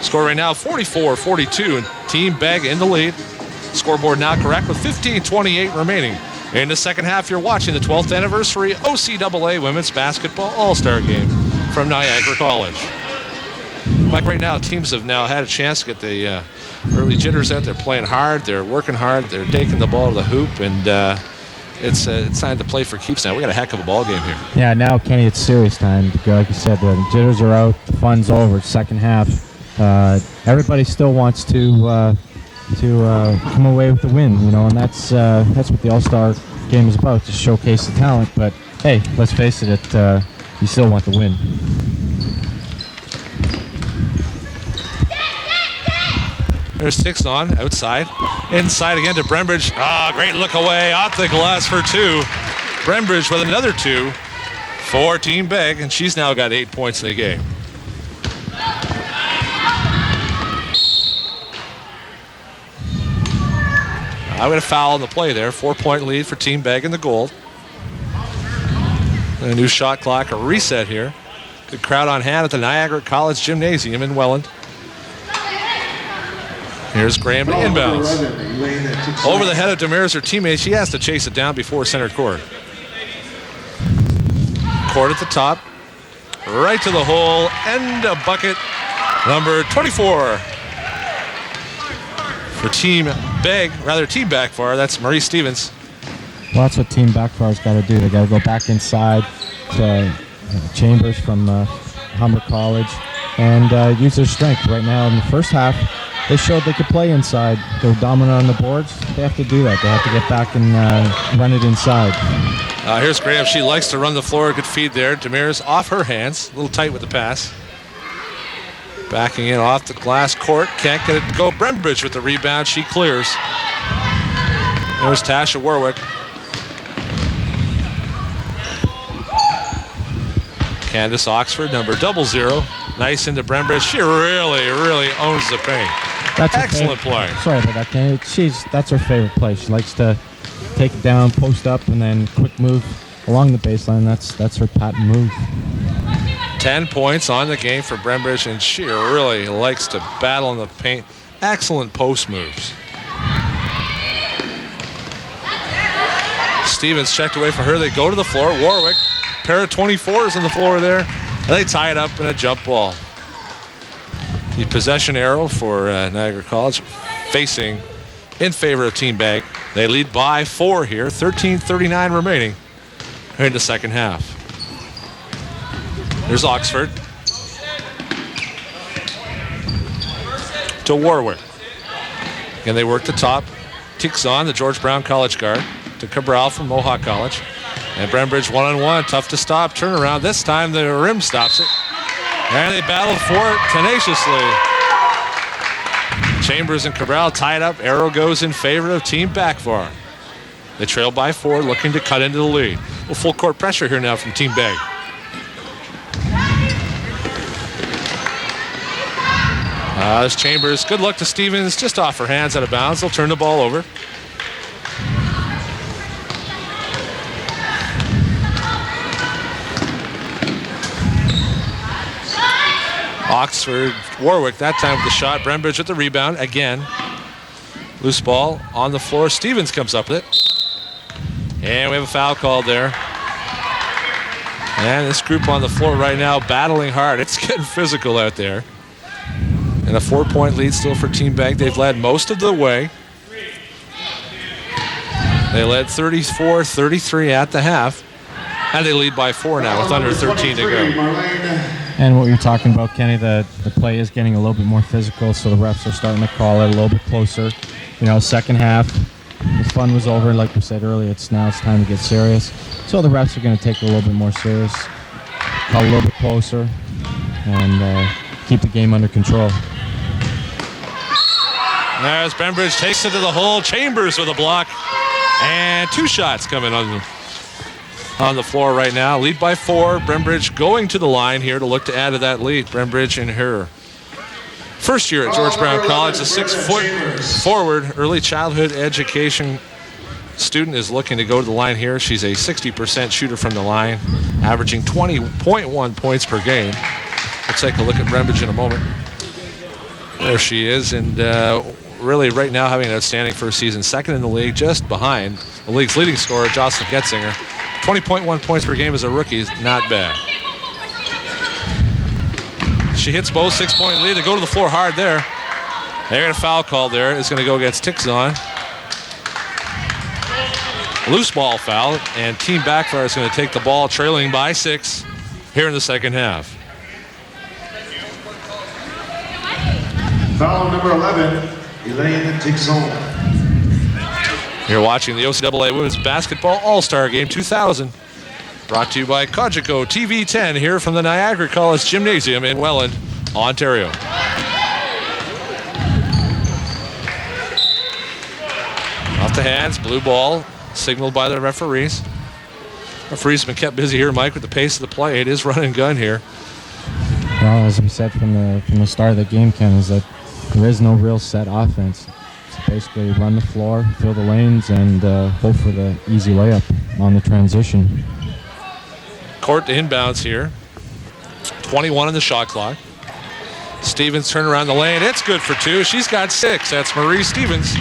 Score right now 44-42, and Team Begg in the lead. Scoreboard now correct with 15:28 remaining. In the second half, you're watching the 12th anniversary OCAA Women's Basketball All-Star Game from Niagara College. Like right now, teams have now had a chance to get the early jitters out. They're playing hard, they're working hard, they're taking the ball to the hoop, and it's time to play for keeps now. We got a heck of a ball game here. Yeah, now, Kenny, it's serious time. Like you said, the jitters are out, the fun's over, second half. Everybody still wants to come away with the win, you know, and that's what the All-Star Game is about, to showcase the talent. But hey, let's face it, you still want the win. There's Tixon outside. Inside again to Brembridge. Great look away off the glass for 2. Brembridge with another 2 for Team Begg, and she's now got 8 points in the game. I'm going to foul on the play there. 4-point lead for Team Begg in the gold. And a new shot clock, a reset here. Good crowd on hand at the Niagara College Gymnasium in Welland. Here's Graham to inbounds. Over the head of Demers, her teammate. She has to chase it down before center court. Court at the top. Right to the hole. And a bucket. Number 24. For Team Backfire, that's Marie Stevens. Well, that's what Team Backfire's got to do. They got to go back inside to Chambers from Humber College and use their strength. Right now in the first half, they showed they could play inside. They're dominant on the boards. They have to do that. They have to get back and run it inside. Here's Graham. She likes to run the floor. Good feed there. Demers off her hands. A little tight with the pass. Backing in off the glass court. Can't get it to go. Brembridge with the rebound. She clears. There's Tasha Warwick. Candace Oxford, number 00. Nice into Brembridge. She really owns the paint. That's excellent play. Sorry about that, Kenny. That's her favorite play. She likes to take it down, post up, and then quick move along the baseline. That's her patent move. 10 points on the game for Brembridge, and she really likes to battle in the paint. Excellent post moves. Stevens checked away from her. They go to the floor. Warwick, pair of 24s on the floor there. And they tie it up in a jump ball. The possession arrow for Niagara College facing in favor of Team Bag. They lead by 4 here. 13:39 remaining here in the second half. There's Oxford to Warwick. And they work the top. Tixon, the George Brown College guard, to Cabral from Mohawk College. And Brembridge one-on-one, tough to stop. Turnaround. This time the rim stops it. And they battle for it tenaciously. Chambers and Cabral tied up. Arrow goes in favor of Team Backvar. They trail by 4, looking to cut into the lead. Well, full court pressure here now from Team Bag. This Chambers, good luck to Stevens, just off her hands out of bounds. They'll turn the ball over. Oxford, Warwick that time with the shot. Brembridge with the rebound again. Loose ball on the floor. Stevens comes up with it. And we have a foul called there. And this group on the floor right now battling hard. It's getting physical out there. And a 4-point lead still for Team Bag. They've led most of the way. They led 34-33 at the half. And they lead by 4 now with under 13 to go. And what you're talking about, Kenny, the play is getting a little bit more physical, so the refs are starting to call it a little bit closer. You know, second half, the fun was over. Like we said earlier, it's time to get serious. So the refs are going to take it a little bit more serious, call a little bit closer, and keep the game under control. As Brembridge takes it to the hole, Chambers with a block, and 2 shots coming on the floor right now. Lead by 4. Brembridge going to the line here to look to add to that lead. Brembridge in her first year at George Brown College, a 6-foot forward early childhood education student is looking to go to the line here. She's a 60% shooter from the line, averaging 20.1 points per game. We'll take a look at Brembridge in a moment. There she is, and really right now having an outstanding first season, second in the league, just behind the league's leading scorer, Jocelyn Getzinger. 20.1 points per game as a rookie is not bad. She hits both, 6-point lead. They go to the floor hard there. They got a foul call there. It's going to go against Tixon. Loose ball foul, and Team Backfire is going to take the ball trailing by 6 here in the second half. Foul number 11, Elaine Tixon. You're watching the OCAA Women's Basketball All-Star Game 2000. Brought to you by Cogeco TV 10 here from the Niagara College Gymnasium in Welland, Ontario. Off the hands, blue ball, signaled by the referees. Referees have been kept busy here, Mike, with the pace of the play. It is run and gun here. Well, as we said from the start of the game, Ken, is that there is no real set offense. It's basically run the floor, fill the lanes, and hope for the easy layup on the transition. Court to inbounds here. 21 on the shot clock. Stevens turn around the lane. It's good for 2. She's got 6. That's Marie Stevens.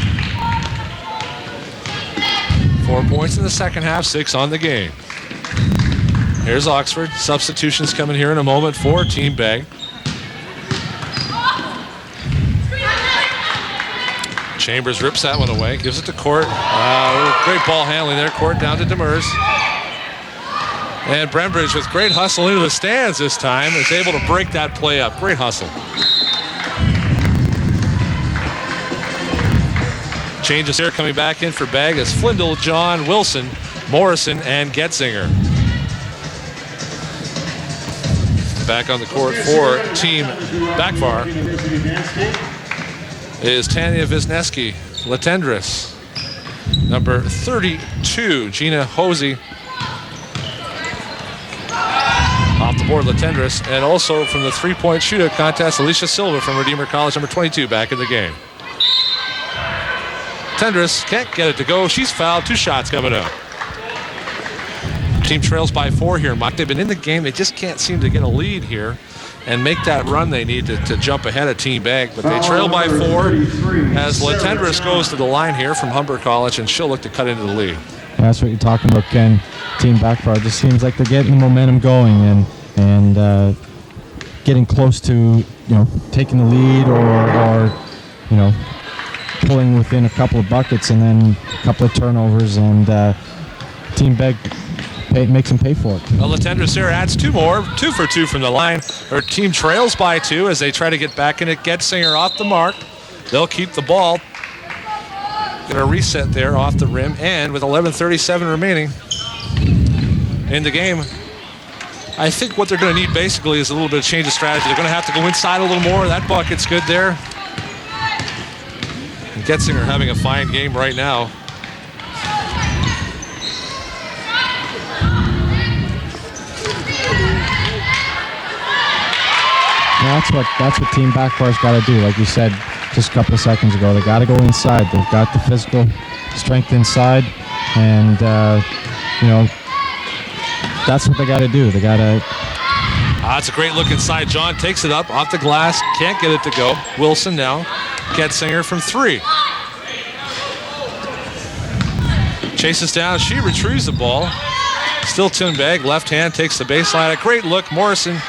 4 points in the second half, 6 on the game. Here's Oxford. Substitutions coming here in a moment for Team Bag. Chambers rips that one away, gives it to Court. Great ball handling there. Court down to Demers. And Brembridge with great hustle into the stands this time is able to break that play up. Great hustle. Changes here coming back in for Bag as Flindle, John, Wilson, Morrison, and Getzinger. Back on the court for Team Backvar is Tanya Wisniewski, Latendris. Number 32, Gina Hosey. Off the board, Latendris. And also from the three-point shootout contest, Alicia Silva from Redeemer College, number 22, back in the game. Latendris can't get it to go. She's fouled. 2 shots coming up. Team trails by 4 here, Mike. They've been in the game. They just can't seem to get a lead here and make that run they need to jump ahead of Team Bag. But they trail by 4 as Latendris goes to the line here from Humber College, and she'll look to cut into the lead. That's what you're talking about, Ken. Team backfire. It just seems like they're getting the momentum going and getting close to, taking the lead or pulling within a couple of buckets and then a couple of turnovers, and Team Beg makes them pay for it. Well, Latendresse here adds 2 more, 2 for 2 from the line. Her team trails by 2 as they try to get back in it. Getzinger off the mark. They'll keep the ball. Going to reset there off the rim, and with 11:37 remaining in the game, I think what they're going to need basically is a little bit of change of strategy. They're going to have to go inside a little more. That bucket's good there. And Getzinger having a fine game right now. That's what Team Backfire's got to do. Like you said just a couple of seconds ago, they got to go inside. They've got the physical strength inside, and that's what they got to do. They got to. That's a great look inside. John takes it up off the glass, can't get it to go. Wilson now. Getzinger from 3. Chases down. She retrieves the ball. Still Tim Begg. Left hand takes the baseline. A great look. Morrison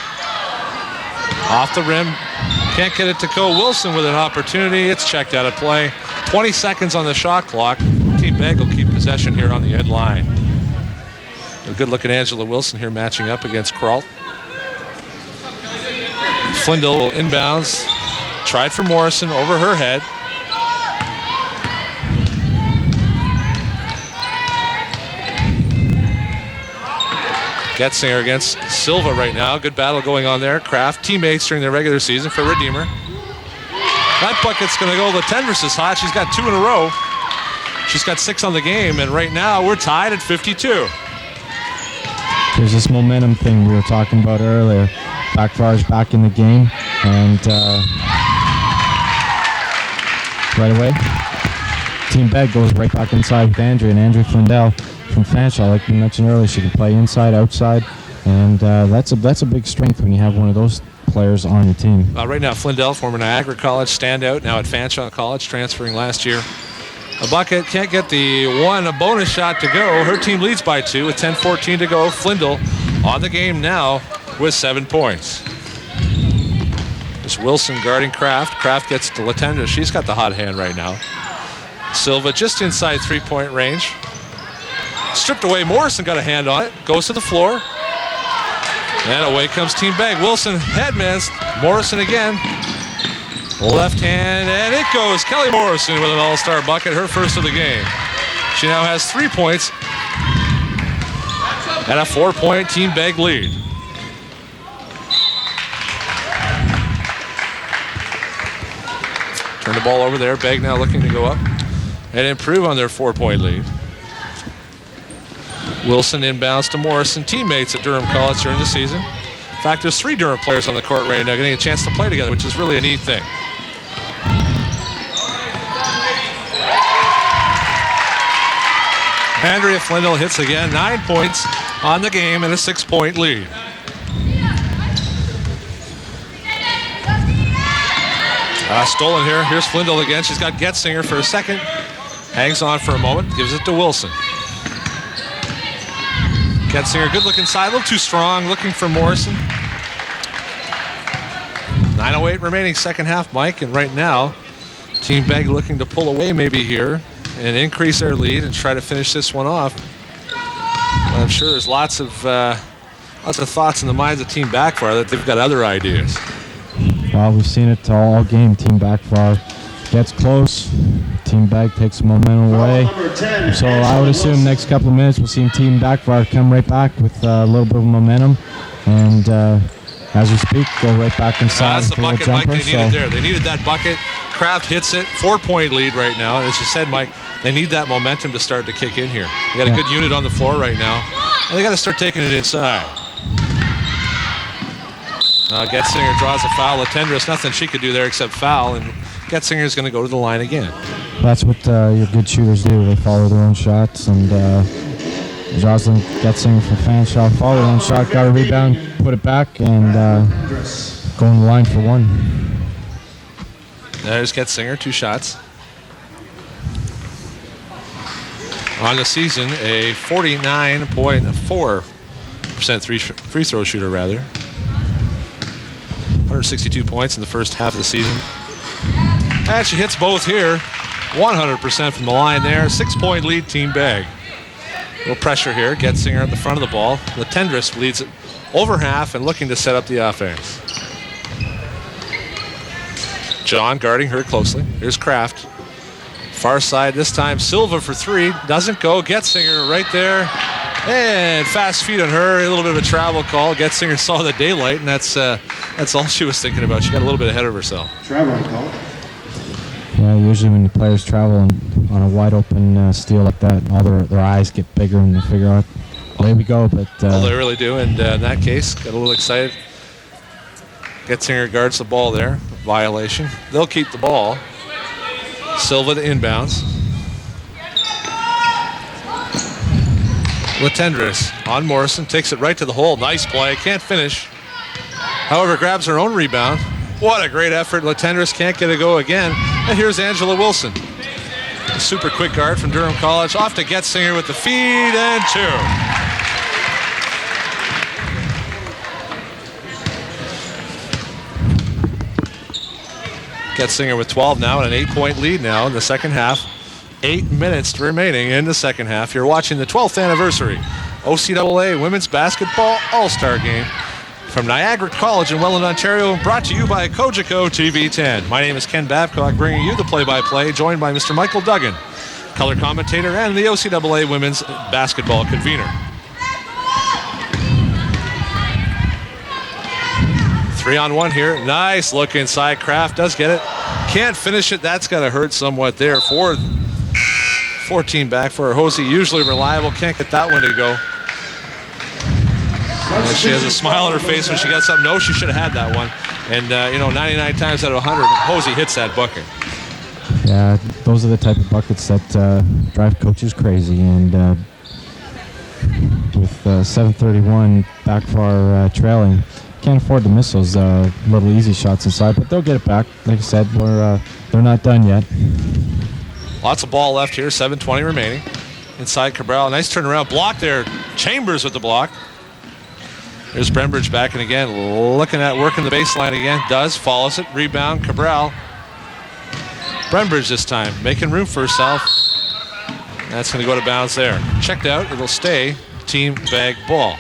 off the rim. Can't get it to go. Wilson with an opportunity. It's checked out of play. 20 seconds on the shot clock. Team Begg will keep possession here on the end line. A good look at Angela Wilson here matching up against Krault. Flindle will inbounds. Tried for Morrison over her head. Getzinger against Silva right now. Good battle going on there. Kraft, teammates during the regular season for Redeemer. That bucket's going to go. Latendresse is hot. She's got 2 in a row. She's got 6 on the game, and right now we're tied at 52. There's this momentum thing we were talking about earlier. Backfire's back in the game, and right away, Team Begg goes right back inside with Andrea, and Andrea Flindell from Fanshawe, like you mentioned earlier, she can play inside, outside, and that's a big strength when you have one of those players on your team. Right now, Flindell, former Niagara College standout, now at Fanshawe College, transferring last year. A bucket, can't get the one, a bonus shot to go. Her team leads by 2 with 10:14 to go. Flindell on the game now with 7 points. It's Wilson guarding Kraft. Kraft gets to Latendresse. She's got the hot hand right now. Silva just inside 3-point range. Stripped away. Morrison got a hand on it. Goes to the floor. And away comes Team Begg. Wilson headmans. Morrison again. Left hand, and it goes. Kelly Morrison with an all-star bucket, her first of the game. She now has 3 points and a 4-point Team Begg lead. Turn the ball over there. Begg now looking to go up and improve on their 4-point lead. Wilson inbounds to Morrison, teammates at Durham College during the season. In fact, there's 3 Durham players on the court right now getting a chance to play together, which is really a neat thing. Andrea Flindell hits again, 9 points on the game and a 6-point lead. Stolen here. Here's Flindell again. She's got Getzinger for a second. Hangs on for a moment, gives it to Wilson. Getzinger, good look inside, a little too strong, looking for Morrison. 9:08 remaining second half, Mike, and right now, Team Begg looking to pull away maybe here and increase their lead and try to finish this one off. I'm sure there's lots of thoughts in the minds of Team Backfire that they've got other ideas. Well, we've seen it all game. Team Backfire gets close. Team Begg takes momentum away. So I would assume next couple of minutes we'll see Team Backfire come right back with a little bit of momentum. And as we speak, go right back inside. That's the bucket, Mike, they needed there. They needed that bucket. Kraft hits it. 4-point lead right now. And as you said, Mike, they need that momentum to start to kick in here. They got a good unit on the floor right now. And they got to start taking it inside. Getzinger draws a foul. Latendresse, nothing she could do there except foul. And Getzinger's going to go to the line again. That's what your good shooters do. They follow their own shots. And Jocelyn Getzinger from Fanshawe followed their own shot, got a rebound, put it back, and go on the line for 1. There's Getzinger, 2 shots. On the season, a 49.4% free throw shooter, rather. 162 points in the first half of the season. And she hits both here. 100% from the line there. 6-point lead, Team Bag. A little pressure here. Getzinger at the front of the ball. Latendresse leads it over half and looking to set up the offense. John guarding her closely. Here's Kraft. Far side this time. Silva for three. Doesn't go. Getzinger right there. And fast feet on her. A little bit of a travel call. Getzinger saw the daylight, and that's all she was thinking about. She got a little bit ahead of herself. Traveling call. Yeah, usually when the players travel on a wide open steal like that, all their eyes get bigger and they figure out, away we go. But well, they really do, and in that case, got a little excited. Getzinger guards the ball there. Violation. They'll keep the ball. Silva to inbounds. Latendresse on Morrison. Takes it right to the hole. Nice play. Can't finish. However, grabs her own rebound. What a great effort. Latendresse can't get a go again. And here's Angela Wilson. A super quick guard from Durham College. Off to Getzinger with the feed and two. Getzinger with 12 now and an 8-point lead now in the second half. 8 minutes remaining in the second half. You're watching the 12th anniversary OCAA Women's Basketball All-Star Game from Niagara College in Welland, Ontario, brought to you by Cogeco TV10. My name is Ken Babcock, bringing you the play-by-play, joined by Mr. Michael Duggan, color commentator and the OCAA Women's Basketball convener. 3-on-1 here. Nice look inside. Kraft does get it. Can't finish it. That's got to hurt somewhat there. 14 back for her. Hosey, usually reliable. Can't get that one to go. And she has a smile on her face when she got something. No, she should have had that one. And, 99 times out of 100, Hosey hits that bucket. Yeah, those are the type of buckets that drive coaches crazy. And with 7:31 back far trailing, can't afford to miss those little easy shots inside, but they'll get it back. Like I said, they're not done yet. Lots of ball left here, 7:20 remaining. Inside Cabral, nice turnaround block there. Chambers with the block. There's Brembridge back in again, looking at working the baseline again. Does, follows it, rebound, Cabral. Brembridge this time, making room for herself. That's going to go to bounds there. Checked out, it'll stay Team Bag ball.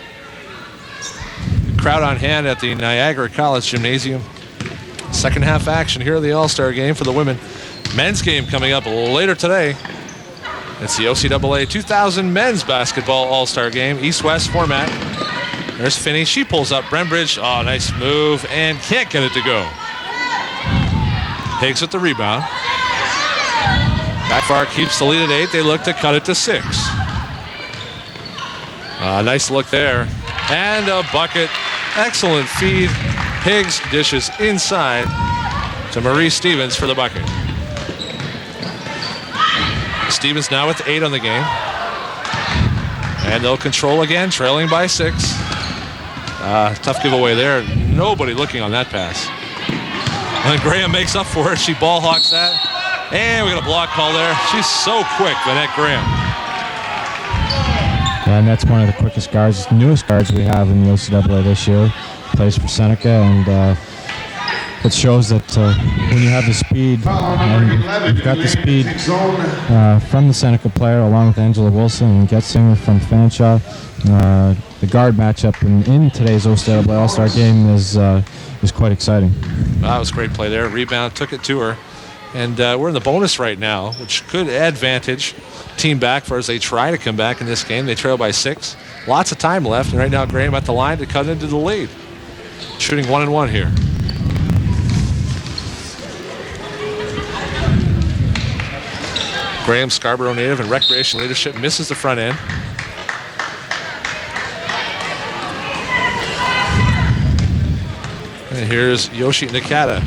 Crowd on hand at the Niagara College Gymnasium. Second half action here at the All-Star Game for the women. Men's game coming up later today. It's the OCAA 2000 Men's Basketball All-Star Game, East-West format. There's Finney. She pulls up Brembridge. Oh, nice move, and can't get it to go. Higgs with the rebound. Back far keeps the lead at 8. They look to cut it to 6. Nice look there. And a bucket. Excellent feed. Higgs dishes inside to Marie Stevens for the bucket. Stevens now with 8 on the game. And they'll control again, trailing by 6. Tough giveaway there. Nobody looking on that pass. And Graham makes up for it. She ball hawks that. And we got a block call there. She's so quick, Vanette Graham. Yeah, and that's one of the quickest guards, newest guards we have in the OCAA this year. Plays for Seneca, and it shows that when you have the speed, and you've got the speed from the Seneca player, along with Angela Wilson and Getzinger from Fanshawe, the guard matchup in today's OCAA All-Star Game is quite exciting. That was a great play there. Rebound, took it to her. And we're in the bonus right now, which could advantage Team back for as they try to come back in this game. They trail by 6. Lots of time left, and right now Graham at the line to cut into the lead. Shooting 1-and-1 here. Graham, Scarborough native and recreation leadership, misses the front end. And here's Yoshi Nakata,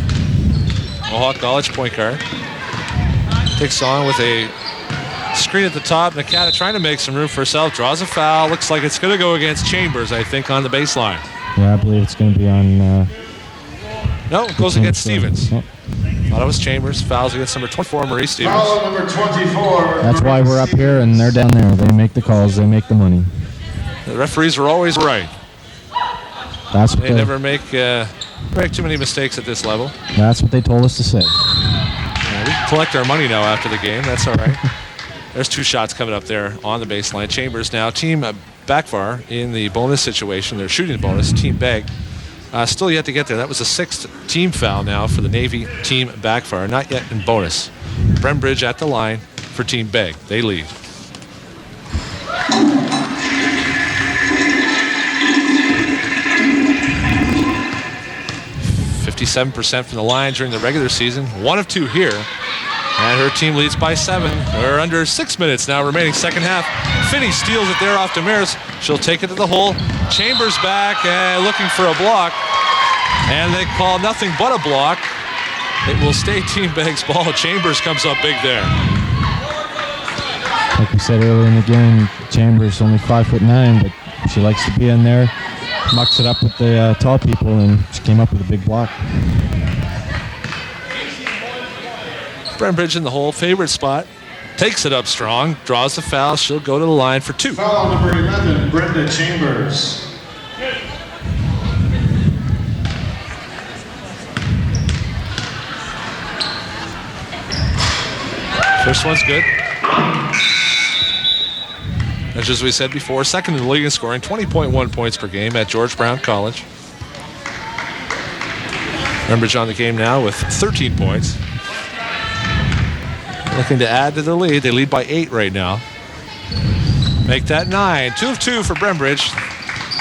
Mohawk College point guard. Takes on with a screen at the top. Nakata trying to make some room for herself. Draws a foul. Looks like it's going to go against Chambers, I think, on the baseline. Yeah, I believe it's going to be on No, it goes against Stevens. Nope. Thought it was Chambers. Fouls against number 24, Marie Stevens. Foul number 24. That's why we're up here and they're down there. They make the calls. They make the money. The referees are always right. That's what They never make too many mistakes at this level. That's what they told us to say. Yeah, we can collect our money now after the game. That's all right. There's 2 shots coming up there on the baseline. Chambers now, team backfire in the bonus situation. They're shooting the bonus. Team bag. Still yet to get there. That was the 6th team foul now for the Navy team backfire. Not yet in bonus. Brembridge at the line for Team Beg. They lead. .57% from the line during the regular season. 1 of 2 here. And her team leads by 7. We're under 6 minutes now remaining second half. Finney steals it there off Demers. She'll take it to the hole. Chambers back and looking for a block. And they call nothing but a block. It will stay Team Beg's ball. Chambers comes up big there. Like we said earlier in the game, Chambers only 5'9", but she likes to be in there, mucks it up with the tall people, and she came up with a big block. Brembridge in the hole, favorite spot. Takes it up strong, draws the foul. She'll go to the line for 2. Foul number 11, Brenda Chambers. First one's good. As we said before, second in the league in scoring, 20.1 points per game at George Brown College. Brembridge on the game now with 13 points. Looking to add to the lead. They lead by 8 right now. Make that 9. 2 of 2 for Brembridge.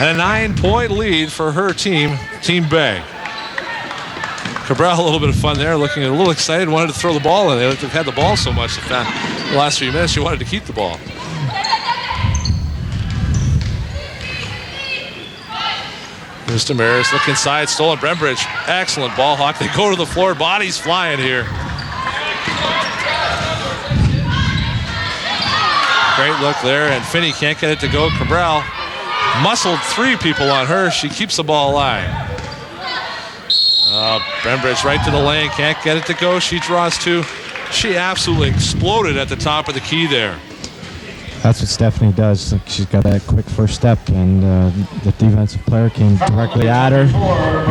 And a 9-point lead for her team, Team Bay. Cabral, a little bit of fun there, looking a little excited, wanted to throw the ball in. They've had the ball so much the last few minutes, she wanted to keep the ball. Here's Damaris, look inside, stolen Brembridge. Excellent ball hawk. They go to the floor, bodies flying here. Great look there, and Finney can't get it to go. Cabral muscled 3 people on her. She keeps the ball alive. Brembridge right to the lane, can't get it to go. She draws 2. She absolutely exploded at the top of the key there. That's what Stephanie does. Like, she's got that quick first step, and the defensive player came directly at her,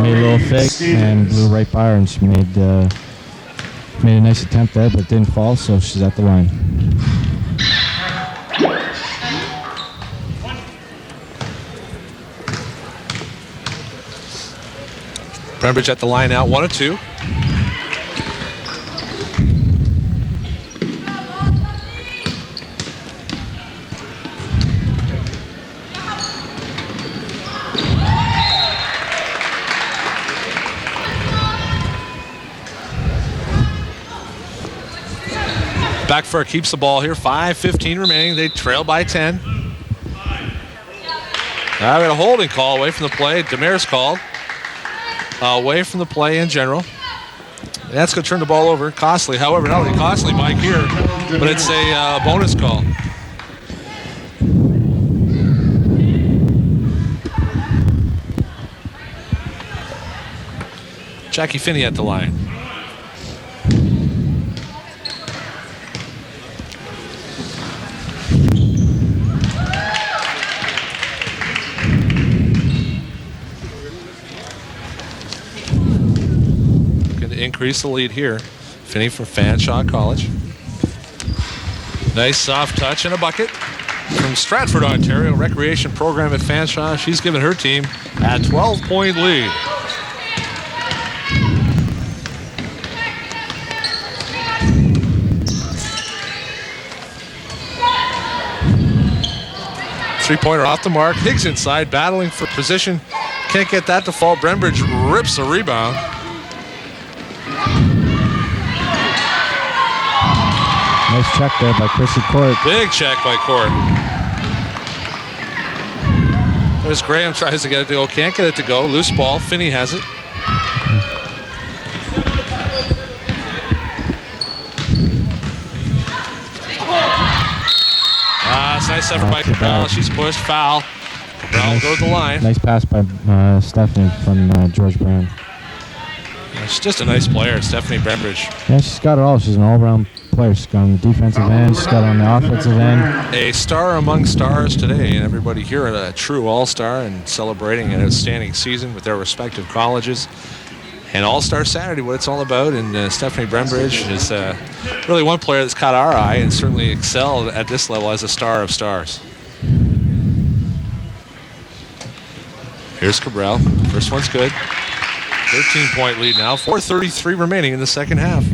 made a little fake, and blew right by her, and she made a nice attempt there, but didn't fall, so she's at the line. Brembridge at the line out, 1 of 2. Backfire keeps the ball here. 5:15 remaining. They trail by 10. Now we got a holding call away from the play. Damaris called. Away from the play in general. That's going to turn the ball over. Costly, however, not only costly, Mike, here, but it's a bonus call. Jackie Finney at the line. Increase the lead here. Finney from Fanshawe College. Nice soft touch and a bucket from Stratford, Ontario, recreation program at Fanshawe. She's given her team a 12-point lead. Three-pointer off the mark. Higgs inside, battling for position. Can't get that to fall. Brembridge rips the rebound. Nice check there by Chrissy Court. Big check by Court. There's Graham, tries to get it to go. Can't get it to go. Loose ball. Finney has it. It's a nice effort by Cabral. She's pushed. Foul. Cabral goes to the line. Nice pass by Stephanie from George Brown. She's just a nice player, Stephanie Brembridge. Yeah, she's got it all. She's an all-around player. She's got on the defensive end. She's got on the offensive end. A star among stars today, and everybody here at a true all-star and celebrating an outstanding season with their respective colleges. And All-Star Saturday, what it's all about, and Stephanie Brembridge is really one player that's caught our eye and certainly excelled at this level as a star of stars. Here's Cabral. First one's good. 13-point lead now. 4:33 remaining in the second half.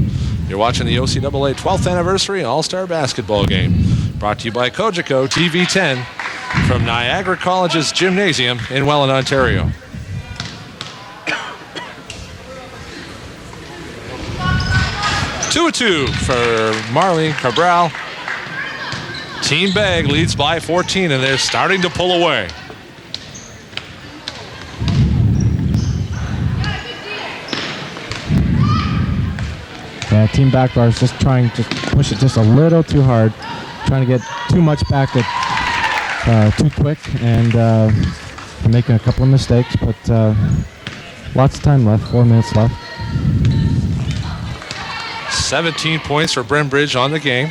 You're watching the OCAA 12th Anniversary All-Star Basketball Game. Brought to you by Cogeco TV10 from Niagara College's Gymnasium in Welland, Ontario. Two for Marlene Cabral. Team Bag leads by 14, and they're starting to pull away. Yeah, Team Backbar is just trying to push it just a little too hard, trying to get too much back too quick, and making a couple of mistakes, but lots of time left, 4 minutes left. 17 points for Brembridge on the game.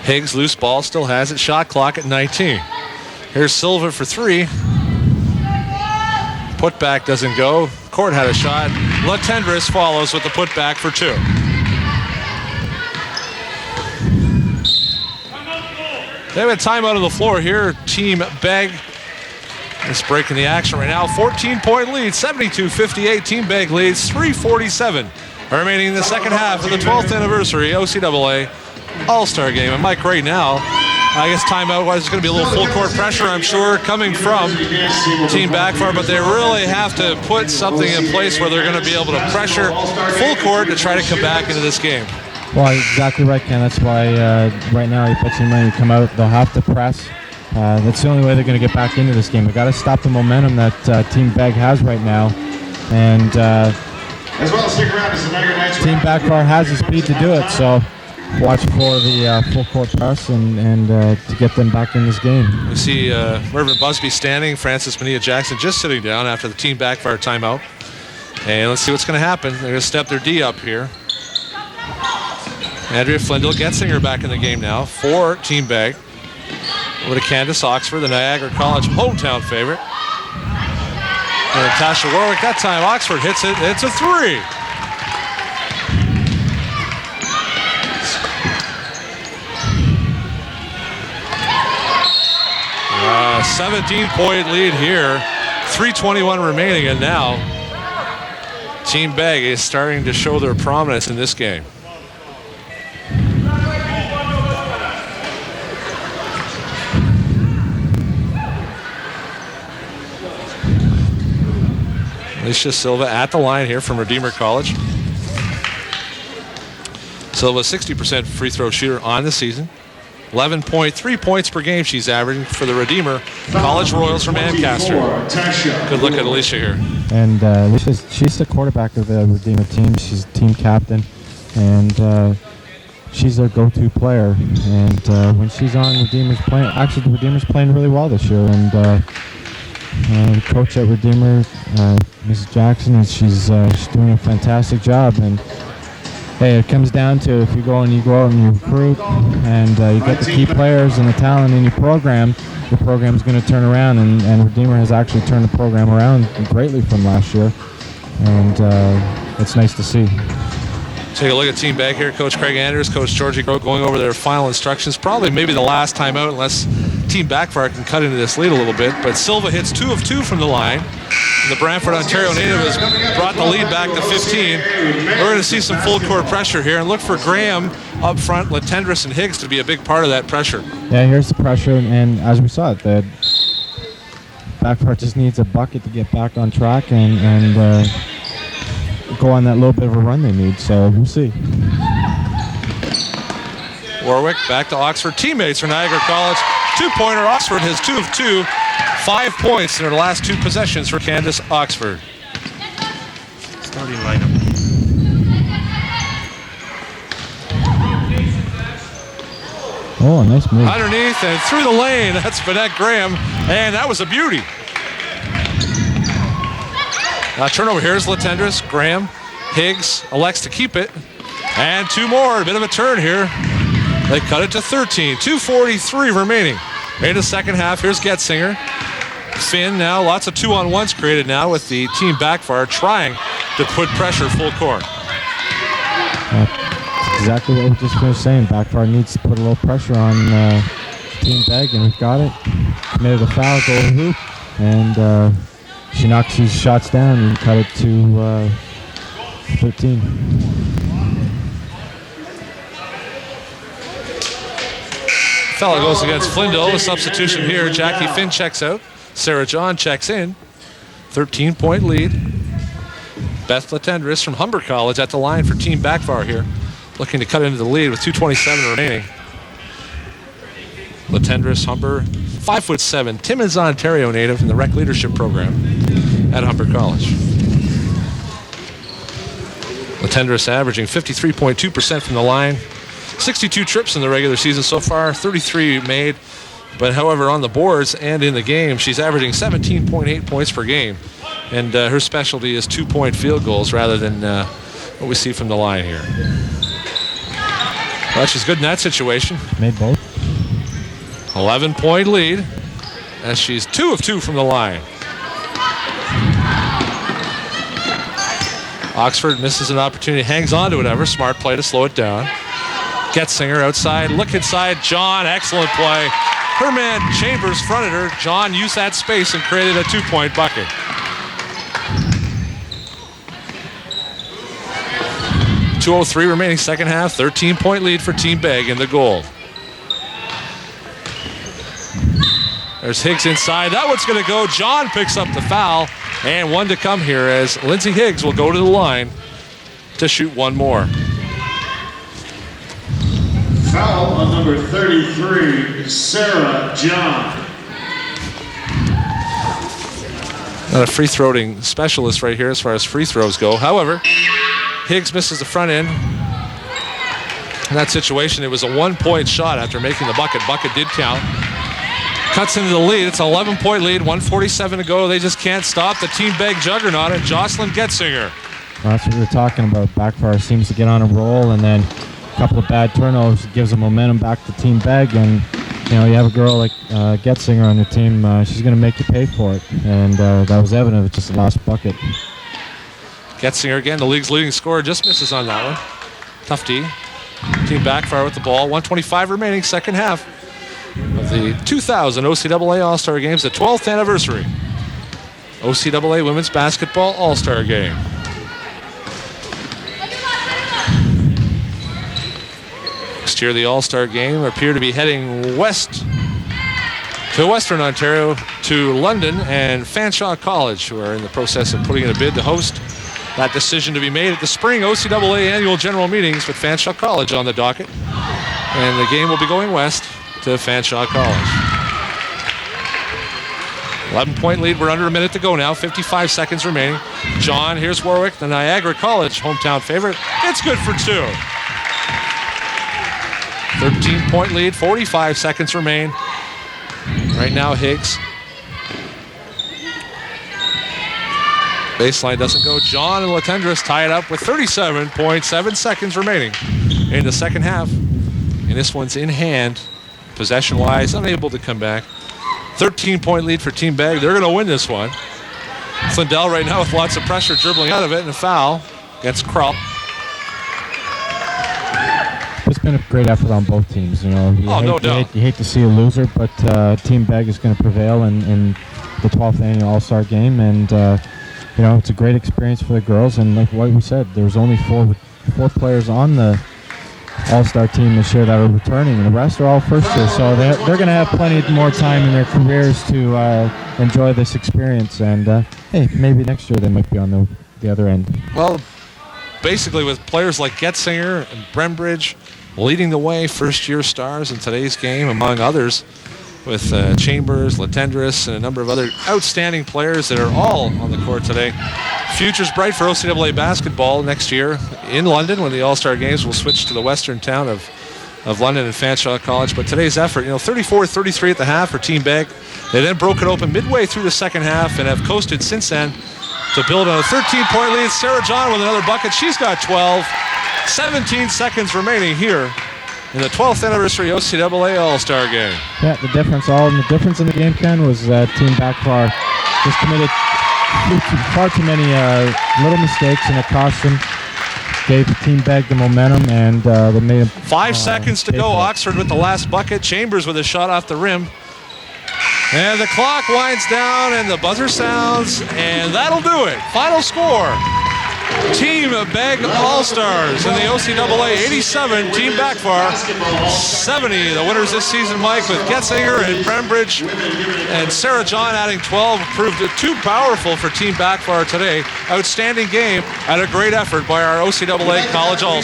Higgs, loose ball, still has it. Shot clock at 19. Here's Silva for three. Putback doesn't go. Court had a shot. Latendris follows with the putback for two. They have a timeout on the floor here. Team Beg is breaking the action right now. 14-point lead, 72-58. Team Beg leads, 3:47 remaining in the second half of the 12th anniversary OCAA All-Star Game. And Mike, right now, I guess timeout-wise, it's going to be a little full-court pressure, I'm sure, coming from Team Backfire, but they really have to put something in place where they're going to be able to pressure full court to try to come back into this game. Well, exactly right, Ken. That's why right now, if it's when you come out, they'll have to press. That's the only way they're going to get back into this game. They've got to stop the momentum that Team Beg has right now. And As well, stick around as the Niagara Knights. Team Backbar has the speed to do it, so watch for the full court press and to get them back in this game. We see Mervyn Busby standing, Francis Mania Jackson just sitting down after the Team Backfire timeout. And let's see what's going to happen. They're going to step their D up here. Andrea Flindle, Getzinger back in the game now for Team Beg. Over to Candace Oxford, the Niagara College hometown favorite. And Tasha Warwick, that time Oxford hits it. It's a three. 17-point lead here. 3:21 remaining, and now Team Beg is starting to show their prominence in this game. Alicia Silva at the line here from Redeemer College. Silva, 60% free throw shooter on the season. 11.3 points per game she's averaging for the Redeemer College Royals from Ancaster. Good look at Alicia here. And she's the quarterback of the Redeemer team. She's team captain, and she's their go-to player. And when she's on, Redeemer's playing. Actually, the Redeemer's playing really well this year. And the coach at Redeemer, Mrs. Jackson, and she's doing a fantastic job. And hey, it comes down to if you go out and you recruit and you get the key players and the talent in your program, the program's going to turn around, and Redeemer has actually turned the program around greatly from last year, and it's nice to see. Take a look at Team Beg here. Coach Craig Anders, Coach Georgie Grote going over their final instructions. Probably maybe the last time out unless Team Backfire can cut into this lead a little bit. But Silva hits 2 of 2 from the line. The Brantford, Ontario native has brought the lead back to 15. We're going to see some full court pressure here, and look for Graham up front, Latendris and Higgs to be a big part of that pressure. Yeah, here's the pressure, and as we saw it, the Backfire just needs a bucket to get back on track and go on that little bit of a run they need, so we'll see. Warwick back to Oxford. Teammates for Niagara College. Two-pointer. Oxford has 2 of 2. 5 points in her last 2 possessions for Candace Oxford. Starting lineup. Oh, nice move. Underneath and through the lane. That's Vanette Graham, and that was a beauty. Turnover here is Latendris. Graham Higgs elects to keep it. And 2 more. A bit of a turn here. They cut it to 13. 2:43 remaining. In the second half, here's Getzinger. Finn now, lots of 2-on-1s created now with the team backfire trying to put pressure full court. Exactly what we just finished saying. Backfire needs to put a little pressure on Team Beg, and we've got it. Committed a foul, goal to hoop, and she knocks these shots down and cut it to 13. Foul goes against Flindle. A substitution here. Jackie Finn checks out. Sarah John checks in. 13-point lead. Beth Latendris from Humber College at the line for Team Backfire here. Looking to cut into the lead with 2:27 remaining. Latendris, Humber, 5'7", Timmins, Ontario native in the rec leadership program at Humber College. Latendris averaging 53.2% from the line. 62 trips in the regular season so far, 33 made. But however, on the boards and in the game, she's averaging 17.8 points per game. And her specialty is 2-point field goals rather than what we see from the line here. Well, she's good in that situation. Made both. 11-point lead as she's 2 of 2 from the line. Oxford misses an opportunity, hangs on to it ever. Smart play to slow it down. Getzinger outside, look inside. John, excellent play. Her man Chambers fronted her. John used that space and created a 2-point bucket. .203 remaining second half. 13-point lead for Team Beg in the gold. There's Higgs inside. That one's going to go. John picks up the foul. And 1 to come here as Lindsay Higgs will go to the line to shoot 1 more. Foul on number 33, Sarah John. Not a free-throwing specialist right here as far as free throws go. However, Higgs misses the front end. In that situation, it was a 1-point shot after making the bucket. Bucket did count. Cuts into the lead. It's an 11-point lead. 1:47 to go. They just can't stop the Team Beg juggernaut and Jocelyn Getzinger. Well, that's what we were talking about. Backfire seems to get on a roll, and then a couple of bad turnovers gives the momentum back to Team Beg. And you know, you have a girl like Getzinger on your team. She's going to make you pay for it, and that was evident with just the last bucket. Getzinger again, the league's leading scorer, just misses on that one. Tough D. Team Backfire with the ball. 1:25 remaining, second half of the 2000 OCAA All-Star Games, the 12th anniversary. OCAA Women's Basketball All-Star Game. Next year, the All-Star Game appear to be heading west to Western Ontario, to London and Fanshawe College, who are in the process of putting in a bid to host. That decision to be made at the spring OCAA annual general meetings with Fanshawe College on the docket. And the game will be going west to Fanshawe College. 11-point lead. We're under a minute to go now. 55 seconds remaining. John, here's Warwick, the Niagara College hometown favorite. It's good for 2. 13-point lead. 45 seconds remain. Right now, Higgs. Baseline doesn't go. John and Latendris tie it up with 37.7 seconds remaining in the second half. And this one's in hand. Possession-wise, unable to come back. 13-point lead for Team Beg. They're going to win this one. Flindell right now with lots of pressure, dribbling out of it, and a foul against Krull. It's been a great effort on both teams. You know, no doubt. You hate to see a loser, but Team Beg is going to prevail in the 12th annual All-Star Game, and you know, it's a great experience for the girls. And like what we said, there's only four players on the All-Star team this year that are returning, and the rest are all first year, so they're going to have plenty more time in their careers to enjoy this experience. And hey, maybe next year they might be on the other end. Well, basically with players like Getzinger and Brembridge leading the way, first-year stars in today's game, among others, with Chambers, Latendris, and a number of other outstanding players that are all on the court today. Future's bright for OCAA basketball next year in London when the All-Star Games will switch to the western town of London and Fanshawe College. But today's effort, 34-33 at the half for Team Beg. They then broke it open midway through the second half and have coasted since then to build on a 13-point lead. Sarah John with another bucket. She's got 12. 17 seconds remaining here in the 12th anniversary OCAA All-Star Game. Yeah, the difference in the game, Ken, was Team Backfar just committed far too many little mistakes, and it cost them. Gave Team Beg the momentum, and they made them. 5 seconds to go. Oxford with the last bucket. Chambers with a shot off the rim. And the clock winds down, and the buzzer sounds, and that'll do it. Final score. Team Beg All-Stars in the OCAA 87, Team Backfar 70. The winners this season, Mike, with Getzinger and Brembridge and Sarah John adding 12, proved too powerful for Team Backfar today. Outstanding game and a great effort by our OCAA College All-Stars.